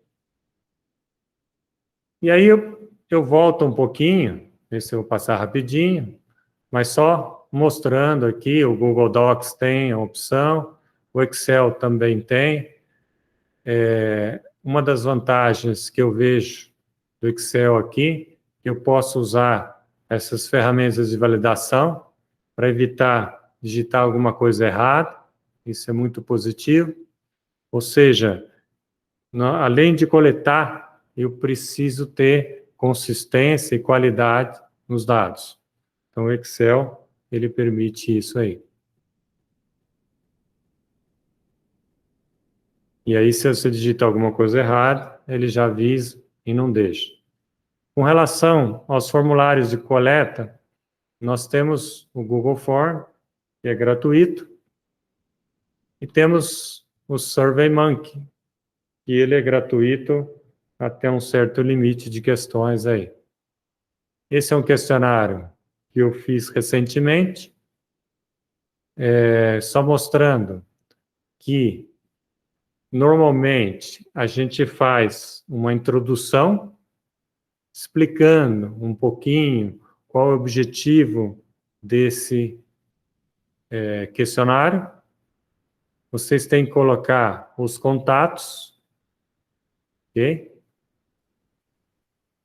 E aí eu volto um pouquinho, esse eu vou passar rapidinho, mas só mostrando aqui, o Google Docs tem a opção, o Excel também tem. Uma das vantagens que eu vejo do Excel aqui, que eu posso usar essas ferramentas de validação para evitar digitar alguma coisa errada, isso é muito positivo. Ou seja, além de coletar, eu preciso ter consistência e qualidade nos dados. Então, o Excel, ele permite isso aí. E aí, se você digita alguma coisa errada, ele já avisa e não deixa. Com relação aos formulários de coleta, nós temos o Google Form, que é gratuito, e temos o SurveyMonkey, que ele é gratuito até um certo limite de questões aí. Esse é um questionário que eu fiz recentemente, só mostrando que, normalmente, a gente faz uma introdução, explicando um pouquinho qual é o objetivo desse questionário. Vocês têm que colocar os contatos, ok?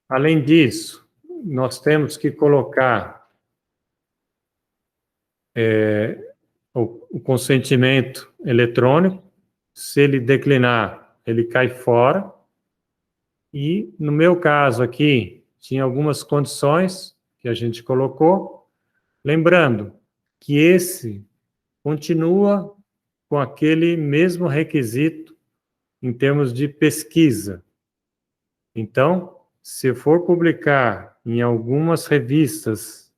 Além disso, nós temos que colocar o consentimento eletrônico. Se ele declinar, ele cai fora. E, no meu caso aqui, tinha algumas condições que a gente colocou. Lembrando que esse continua com aquele mesmo requisito em termos de pesquisa. Então, se eu for publicar em algumas revistas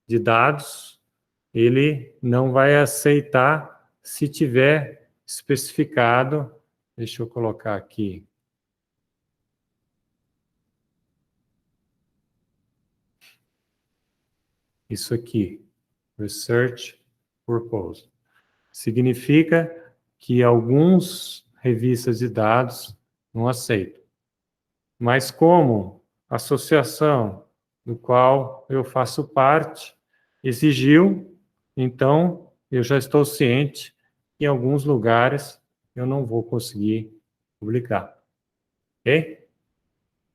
de dados, ele não vai aceitar se tiver especificado. Deixa eu colocar aqui. Isso aqui, Research Purpose. Significa que algumas revistas de dados não aceitam. Mas como a associação do qual eu faço parte exigiu, então eu já estou ciente que em alguns lugares eu não vou conseguir publicar. Ok?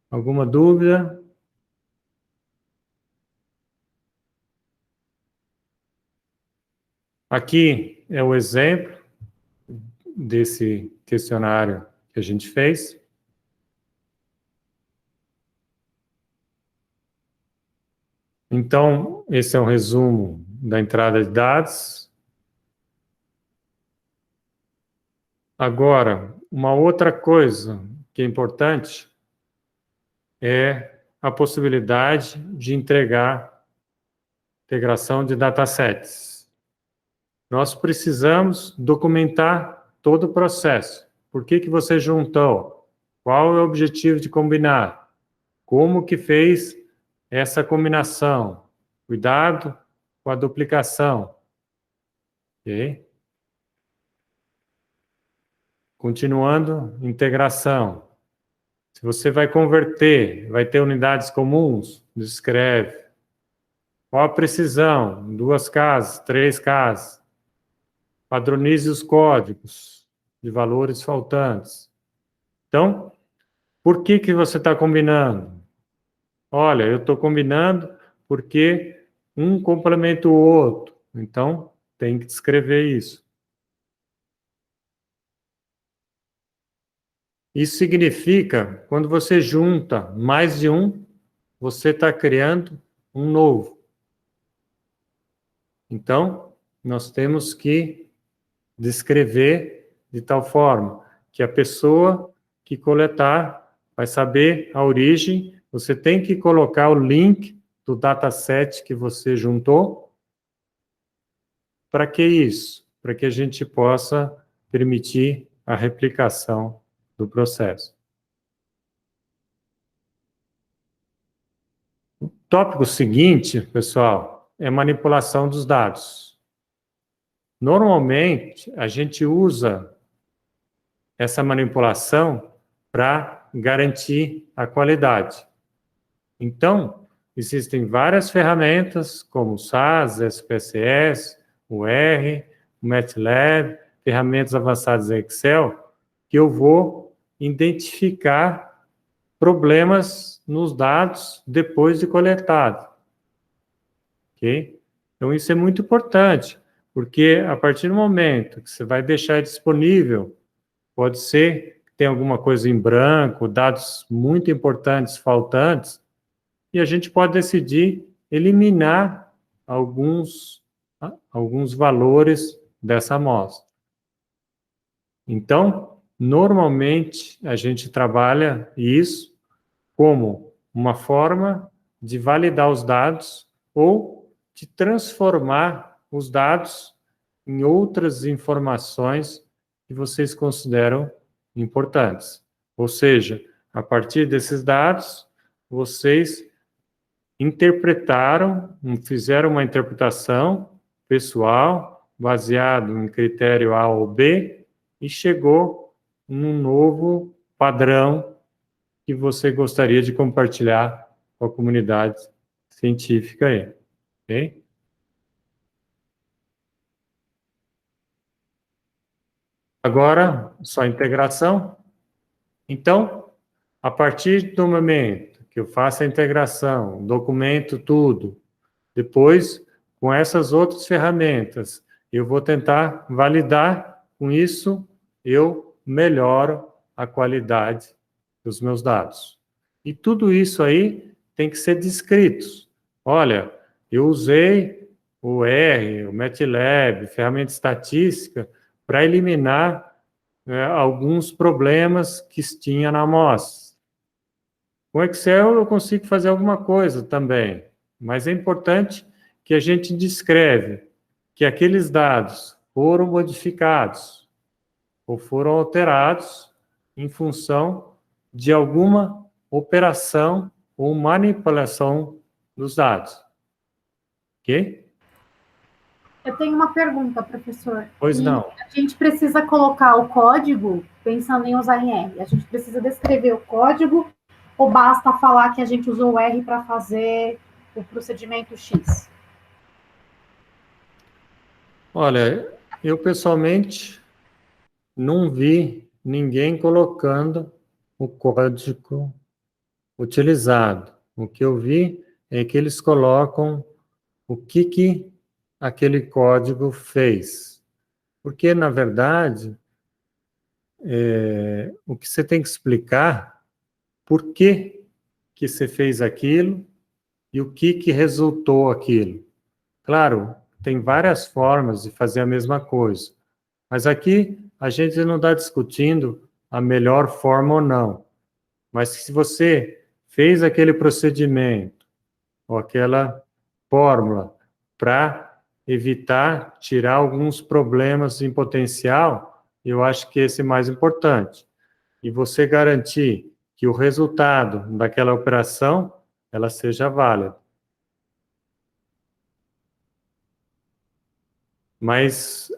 Alguma dúvida? Aqui é o exemplo desse questionário que a gente fez. Então, esse é um resumo da entrada de dados. Agora, uma outra coisa que é importante é a possibilidade de integração de datasets. Nós precisamos documentar todo o processo. Por que você juntou? Qual é o objetivo de combinar? Como que fez essa combinação? Cuidado com a duplicação. Ok? Continuando, integração. Se você vai converter, vai ter unidades comuns, descreve. Qual a precisão? 2 casas, 3 casas. Padronize os códigos de valores faltantes. Então, por que você está combinando? Olha, eu estou combinando porque um complementa o outro. Então, tem que descrever isso. Isso significa, quando você junta mais de um, você está criando um novo. Então, nós temos que descrever de tal forma que a pessoa que coletar vai saber a origem. Você tem que colocar o link do dataset que você juntou. Para que isso? Para que a gente possa permitir a replicação do processo. O tópico seguinte, pessoal, é manipulação dos dados. Normalmente, a gente usa essa manipulação para garantir a qualidade. Então, existem várias ferramentas, como o SAS, SPSS, o R, o MATLAB, ferramentas avançadas em Excel, que eu vou identificar problemas nos dados depois de coletado. Ok? Então, isso é muito importante, porque a partir do momento que você vai deixar disponível, pode ser que tenha alguma coisa em branco, dados muito importantes faltantes, e a gente pode decidir eliminar alguns valores dessa amostra. Então, normalmente, a gente trabalha isso como uma forma de validar os dados ou de transformar os dados em outras informações que vocês consideram importantes. Ou seja, a partir desses dados, vocês interpretaram, fizeram uma interpretação pessoal, baseado em critério A ou B, e chegou num novo padrão que você gostaria de compartilhar com a comunidade científica aí. Ok? Agora, só integração. Então, a partir do momento que eu faço a integração, documento tudo, depois, com essas outras ferramentas, eu vou tentar validar, com isso, eu melhoro a qualidade dos meus dados. E tudo isso aí tem que ser descrito. Olha, eu usei o R, o MATLAB, ferramenta estatística, para eliminar alguns problemas que tinha na amostra. Com Excel eu consigo fazer alguma coisa também, mas é importante que a gente descreve que aqueles dados foram modificados ou foram alterados em função de alguma operação ou manipulação dos dados. Ok? Eu tenho uma pergunta, professor. Pois não. A gente precisa colocar o código pensando em usar em R. A gente precisa descrever o código ou basta falar que a gente usou o R para fazer o procedimento X? Olha, eu pessoalmente não vi ninguém colocando o código utilizado. O que eu vi é que eles colocam o que aquele código fez. Porque, na verdade, o que você tem que explicar, por que você fez aquilo e o que resultou aquilo. Claro, tem várias formas de fazer a mesma coisa, mas aqui a gente não está discutindo a melhor forma ou não. Mas se você fez aquele procedimento ou aquela fórmula para evitar, tirar alguns problemas em potencial, eu acho que esse é mais importante. E você garantir que o resultado daquela operação, ela seja válida. Mas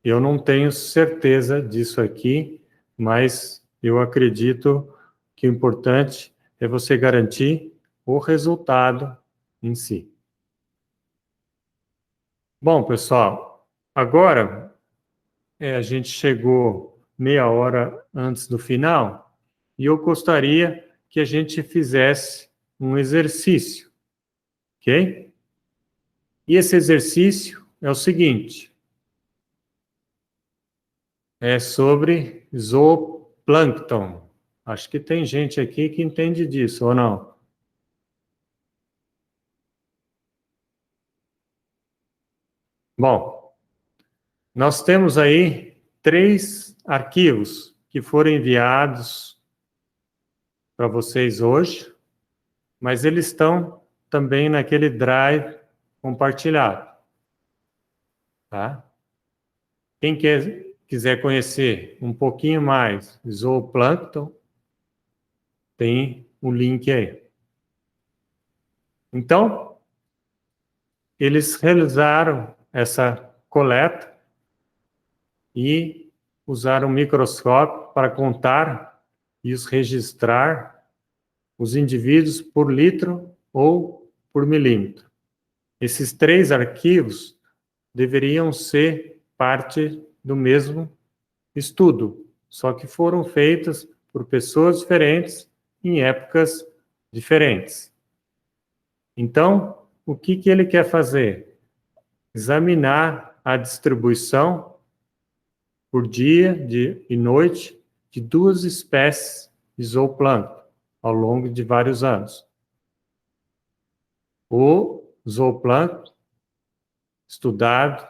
eu não tenho certeza disso aqui, mas eu acredito que o importante é você garantir o resultado em si. Bom, pessoal, agora a gente chegou meia hora antes do final e eu gostaria que a gente fizesse um exercício, ok? E esse exercício é o seguinte: é sobre zooplâncton. Acho que tem gente aqui que entende disso, ou não? Bom, nós temos aí 3 arquivos que foram enviados para vocês hoje, mas eles estão também naquele drive compartilhado, tá? Quem quiser conhecer um pouquinho mais zooplâncton, tem o link aí. Então, eles realizaram essa coleta e usaram um microscópio para contar e registrar os indivíduos por litro ou por milímetro. Esses 3 arquivos deveriam ser parte do mesmo estudo, só que foram feitas por pessoas diferentes em épocas diferentes. Então, o que ele quer fazer? Examinar a distribuição por dia e noite de 2 espécies de zooplâncton ao longo de vários anos. O zooplâncton estudado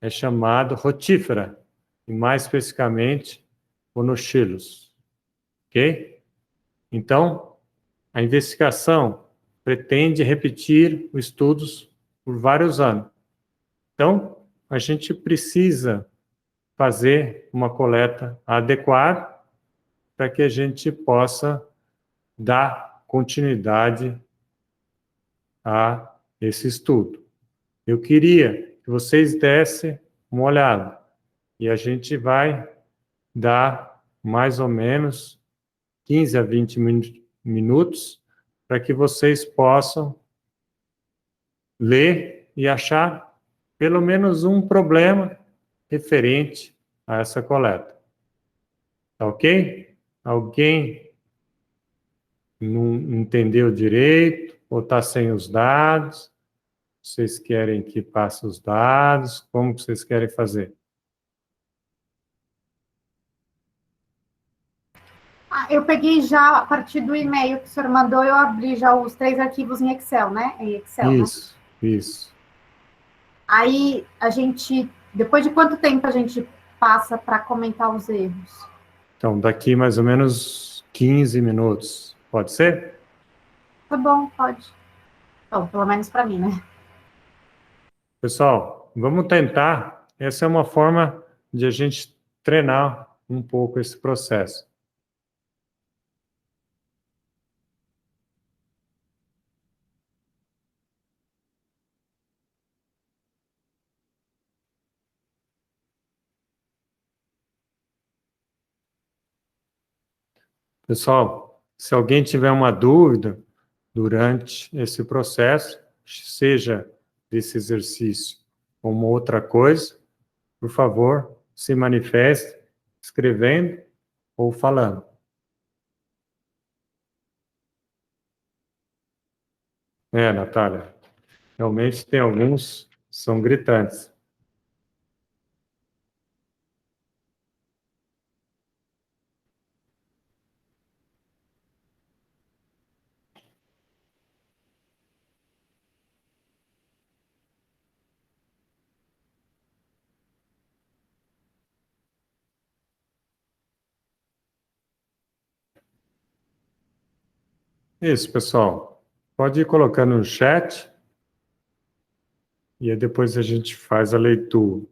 é chamado rotífera, e mais especificamente Monochilus, ok? Então, a investigação pretende repetir os estudos por vários anos. Então, a gente precisa fazer uma coleta adequada para que a gente possa dar continuidade a esse estudo. Eu queria que vocês dessem uma olhada e a gente vai dar mais ou menos 15 a 20 minutos para que vocês possam ler e achar pelo menos um problema referente a essa coleta. Tá ok? Alguém não entendeu direito ou está sem os dados? Vocês querem que passe os dados? Como que vocês querem fazer? Eu peguei já, a partir do e-mail que o senhor mandou, eu abri já os 3 arquivos em Excel, né? Em Excel, Isso, né? isso. Aí, a gente, depois de quanto tempo a gente passa para comentar os erros? Então, daqui mais ou menos 15 minutos. Pode ser? Tá bom, pode. Bom, pelo menos para mim, né? Pessoal, vamos tentar. Essa é uma forma de a gente treinar um pouco esse processo. Pessoal, se alguém tiver uma dúvida durante esse processo, seja desse exercício ou uma outra coisa, por favor, se manifeste escrevendo ou falando. Natália, realmente tem alguns que são gritantes. Isso, pessoal. Pode ir colocando no chat e aí depois a gente faz a leitura.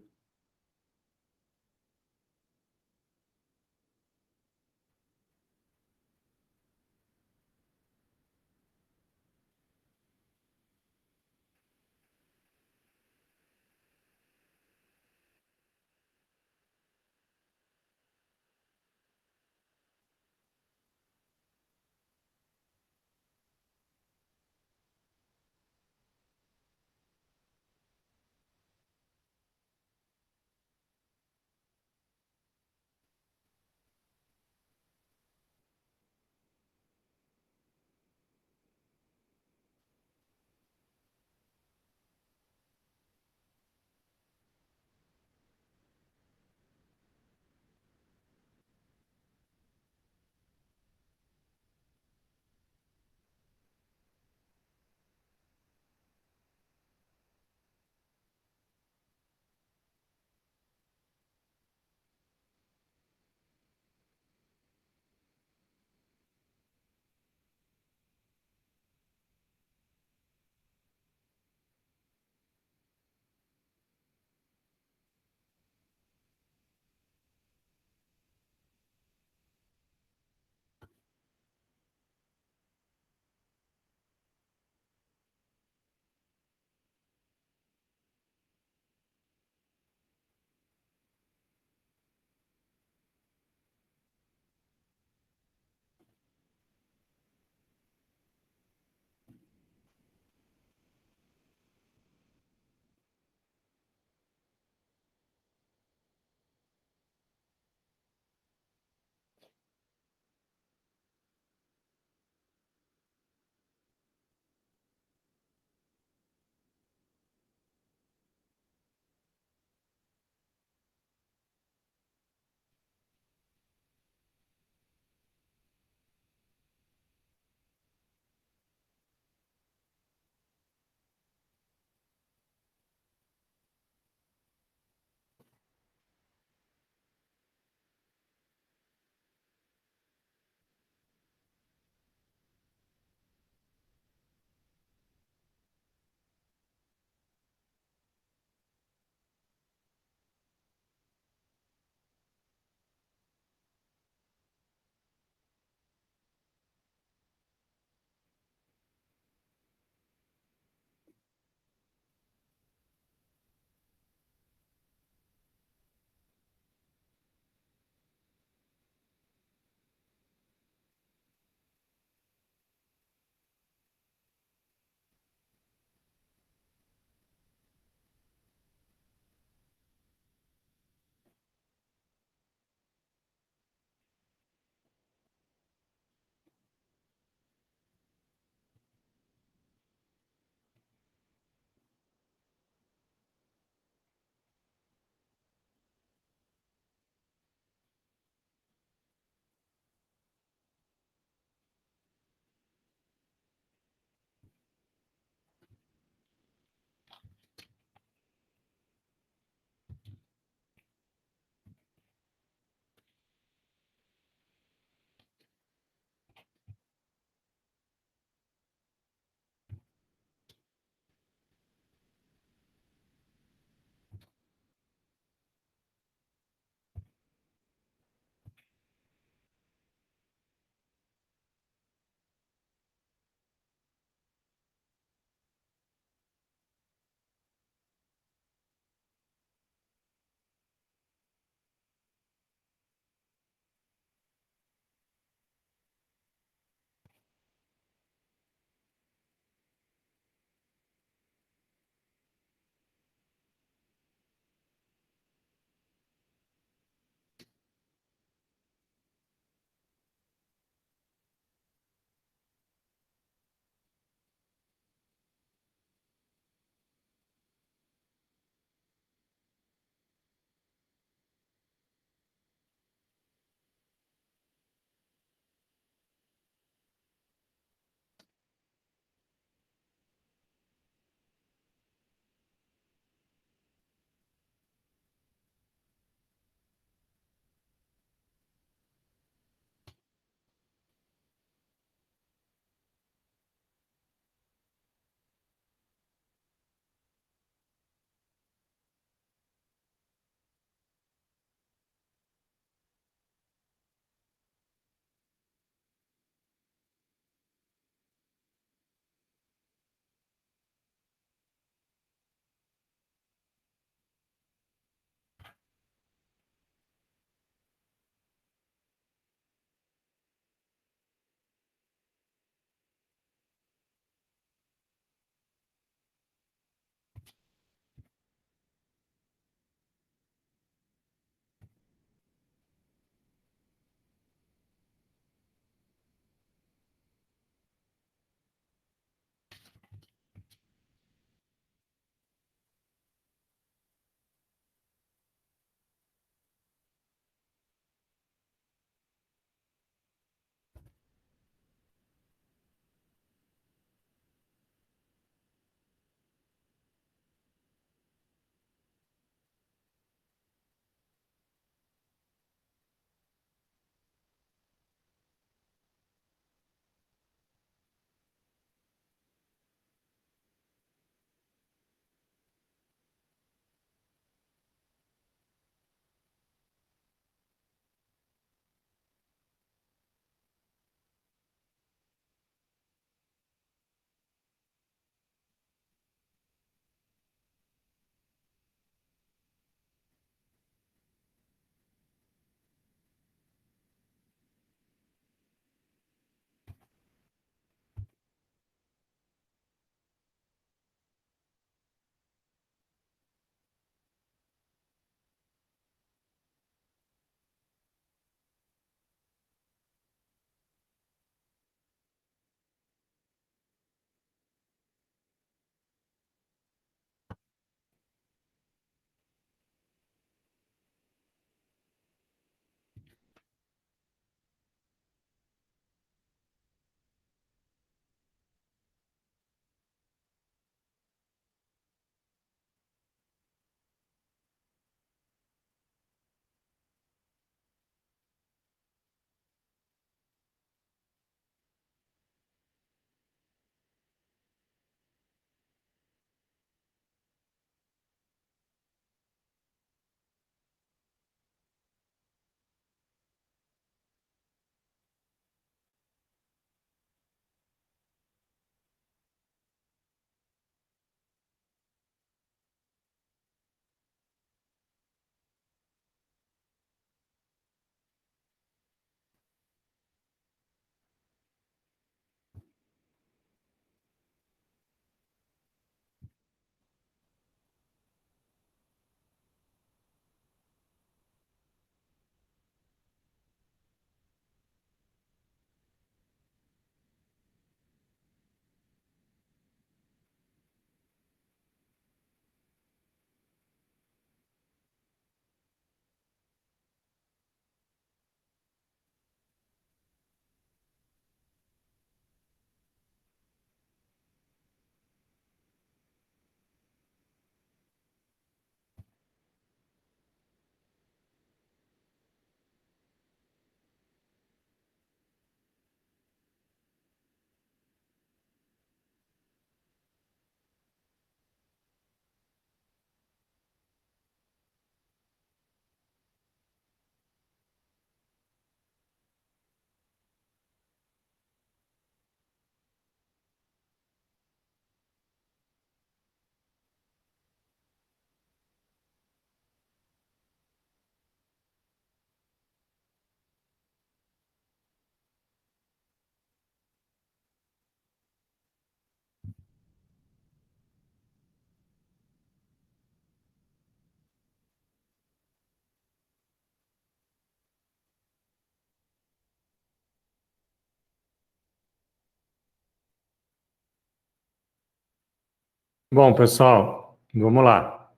Bom, pessoal, vamos lá.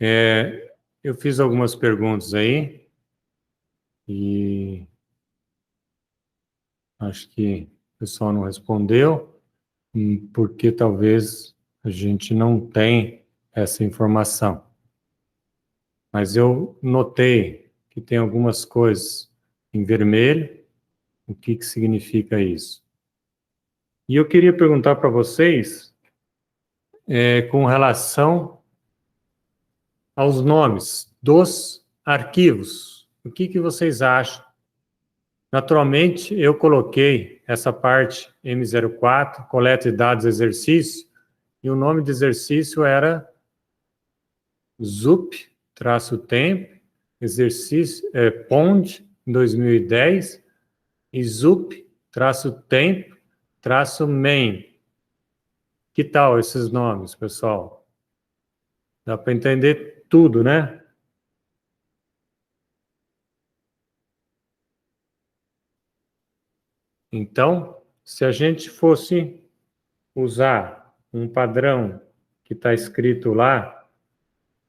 Eu fiz algumas perguntas aí e acho que o pessoal não respondeu, porque talvez a gente não tem essa informação. Mas eu notei que tem algumas coisas em vermelho. O que significa isso? E eu queria perguntar para vocês, com relação aos nomes dos arquivos, o que vocês acham? Naturalmente, eu coloquei essa parte M04, coleta de dados exercício, e o nome do exercício era ZUP-temp, exercício, POND 2010, e ZUP-temp-main. Que tal esses nomes, pessoal? Dá para entender tudo, né? Então, se a gente fosse usar um padrão que está escrito lá,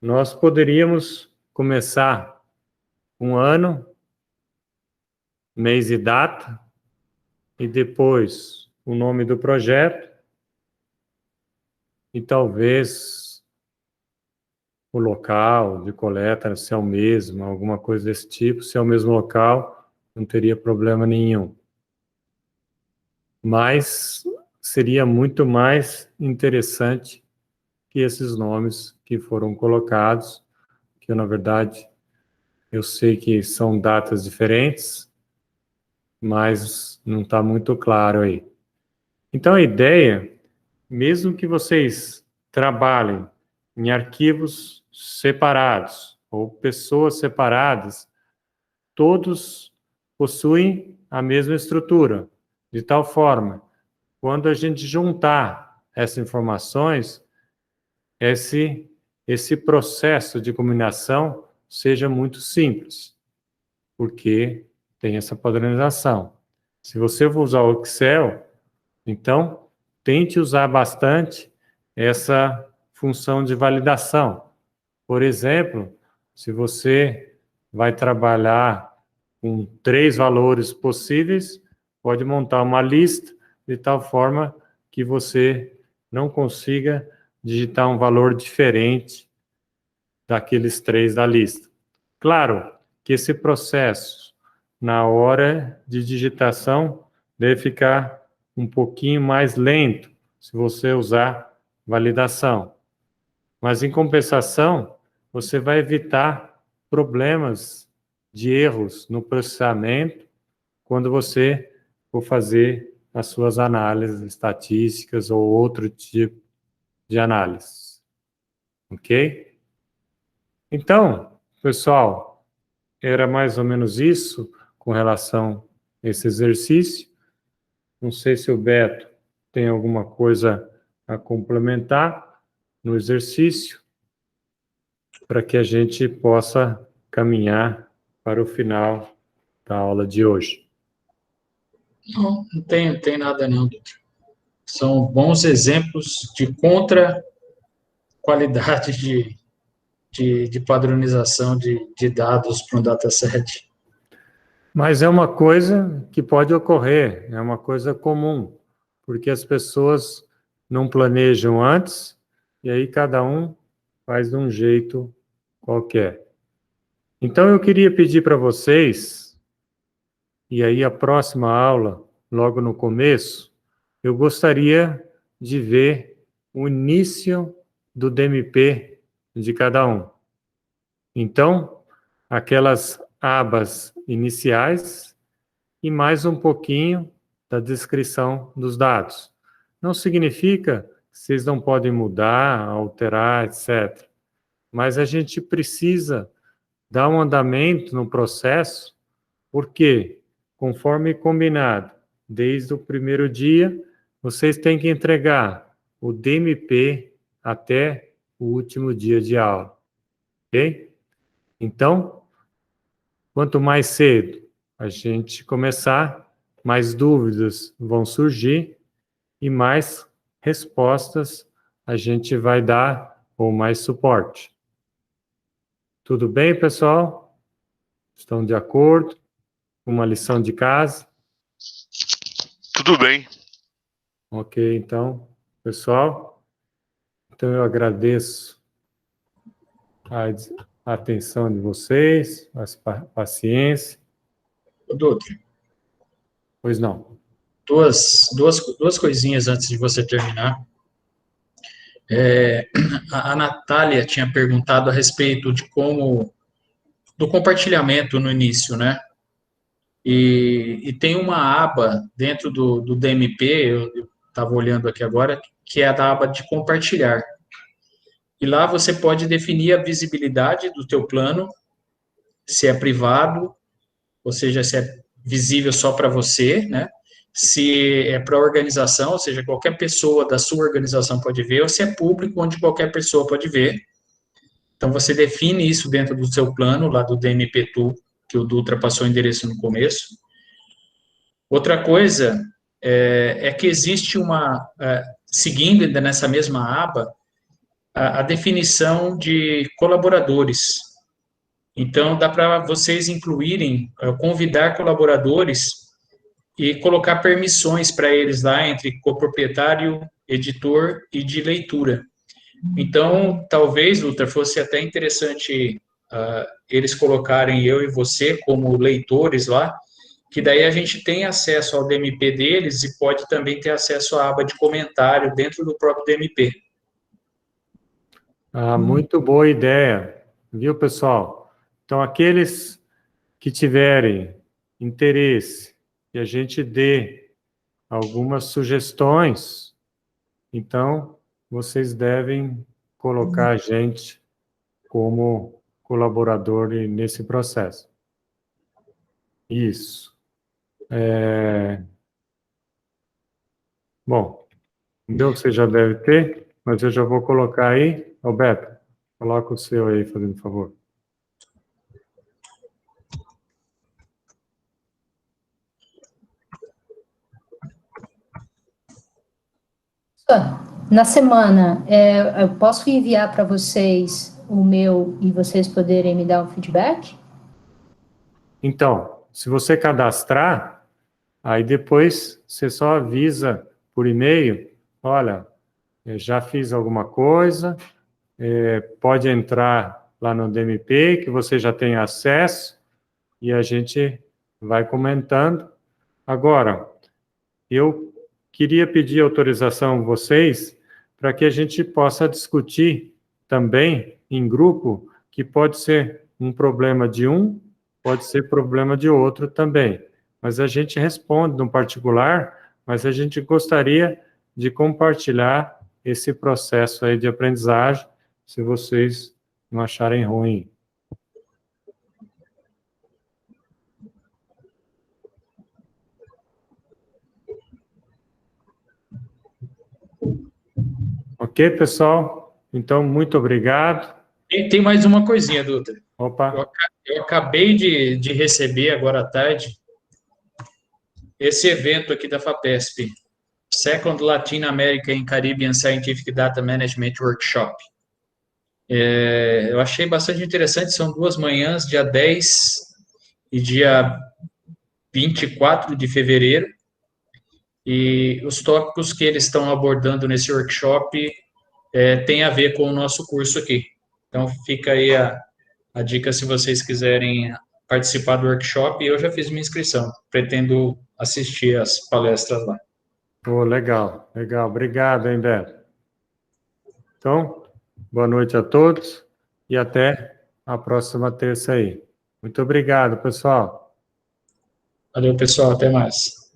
nós poderíamos começar um ano, mês e data, e depois o nome do projeto, e talvez o local de coleta se é o mesmo, alguma coisa desse tipo. Se é o mesmo local, não teria problema nenhum. Mas seria muito mais interessante que esses nomes que foram colocados, que na verdade eu sei que são datas diferentes, mas não está muito claro aí. Então a ideia, mesmo que vocês trabalhem em arquivos separados ou pessoas separadas, todos possuem a mesma estrutura, de tal forma, quando a gente juntar essas informações, esse processo de combinação seja muito simples, porque tem essa padronização. Se você for usar o Excel, então tente usar bastante essa função de validação. Por exemplo, se você vai trabalhar com 3 valores possíveis, pode montar uma lista de tal forma que você não consiga digitar um valor diferente daqueles 3 da lista. Claro que esse processo, na hora de digitação, deve ficar um pouquinho mais lento se você usar validação. Mas, em compensação, você vai evitar problemas de erros no processamento quando você for fazer as suas análises estatísticas ou outro tipo de análise. Ok? Então, pessoal, era mais ou menos isso com relação a esse exercício. Não sei se o Beto tem alguma coisa a complementar no exercício, para que a gente possa caminhar para o final da aula de hoje. Não tem nada não, doutor. São bons exemplos de qualidade de padronização de dados para um dataset. Mas é uma coisa que pode ocorrer, é uma coisa comum, porque as pessoas não planejam antes, e aí cada um faz de um jeito qualquer. Então eu queria pedir para vocês, e aí a próxima aula, logo no começo, eu gostaria de ver o início do DMP de cada um. Então, aquelas abas iniciais e mais um pouquinho da descrição dos dados. Não significa que vocês não podem mudar, alterar, etc. Mas a gente precisa dar um andamento no processo, porque, conforme combinado, desde o primeiro dia, vocês têm que entregar o DMP até o último dia de aula. Ok? Então, quanto mais cedo a gente começar, mais dúvidas vão surgir e mais respostas a gente vai dar ou mais suporte. Tudo bem, pessoal? Estão de acordo com uma lição de casa? Tudo bem. Ok, então, pessoal, então eu agradeço a atenção de vocês, a paciência. Doutor, Pois não. duas coisinhas antes de você terminar. A Natália tinha perguntado a respeito de do compartilhamento no início, né? E tem uma aba dentro do DMP, eu estava olhando aqui agora, que é a aba de compartilhar. E lá você pode definir a visibilidade do teu plano, se é privado, ou seja, se é visível só para você, né? Se é para a organização, ou seja, qualquer pessoa da sua organização pode ver, ou se é público, onde qualquer pessoa pode ver. Então, você define isso dentro do seu plano, lá do DMP Tool, que o Dutra passou o endereço no começo. Outra coisa é que existe seguindo ainda nessa mesma aba, a definição de colaboradores. Então, dá para vocês incluírem, convidar colaboradores e colocar permissões para eles lá entre coproprietário, editor e de leitura. Então, talvez, Lutra, fosse até interessante eles colocarem eu e você como leitores lá, que daí a gente tem acesso ao DMP deles e pode também ter acesso à aba de comentário dentro do próprio DMP. Muito boa ideia, viu, pessoal? Então, aqueles que tiverem interesse que a gente dê algumas sugestões, então, vocês devem colocar a gente como colaborador nesse processo. Isso. Bom, entendeu? Você já deve ter, mas eu já vou colocar aí. Alberto, coloca o seu aí, fazendo favor. Na semana, eu posso enviar para vocês o meu e vocês poderem me dar um feedback? Então, se você cadastrar, aí depois você só avisa por e-mail, olha, eu já fiz alguma coisa, pode entrar lá no DMP, que você já tem acesso, e a gente vai comentando. Agora, eu queria pedir autorização a vocês para que a gente possa discutir também em grupo, que pode ser um problema de um, pode ser problema de outro também. Mas a gente responde no particular, mas a gente gostaria de compartilhar esse processo aí de aprendizagem, se vocês não acharem ruim. Ok, pessoal? Então, muito obrigado. Tem mais uma coisinha, Dutra. Opa. Eu acabei de receber agora à tarde esse evento aqui da FAPESP, Second Latin America and Caribbean Scientific Data Management Workshop. Eu achei bastante interessante, são 2 manhãs, dia 10 e dia 24 de fevereiro, e os tópicos que eles estão abordando nesse workshop tem a ver com o nosso curso aqui. Então, fica aí a dica se vocês quiserem participar do workshop. Eu já fiz minha inscrição, pretendo assistir as palestras lá. Legal, legal. Obrigado, hein, Beto? Então, boa noite a todos e até a próxima terça aí. Muito obrigado, pessoal. Valeu, pessoal. Até mais.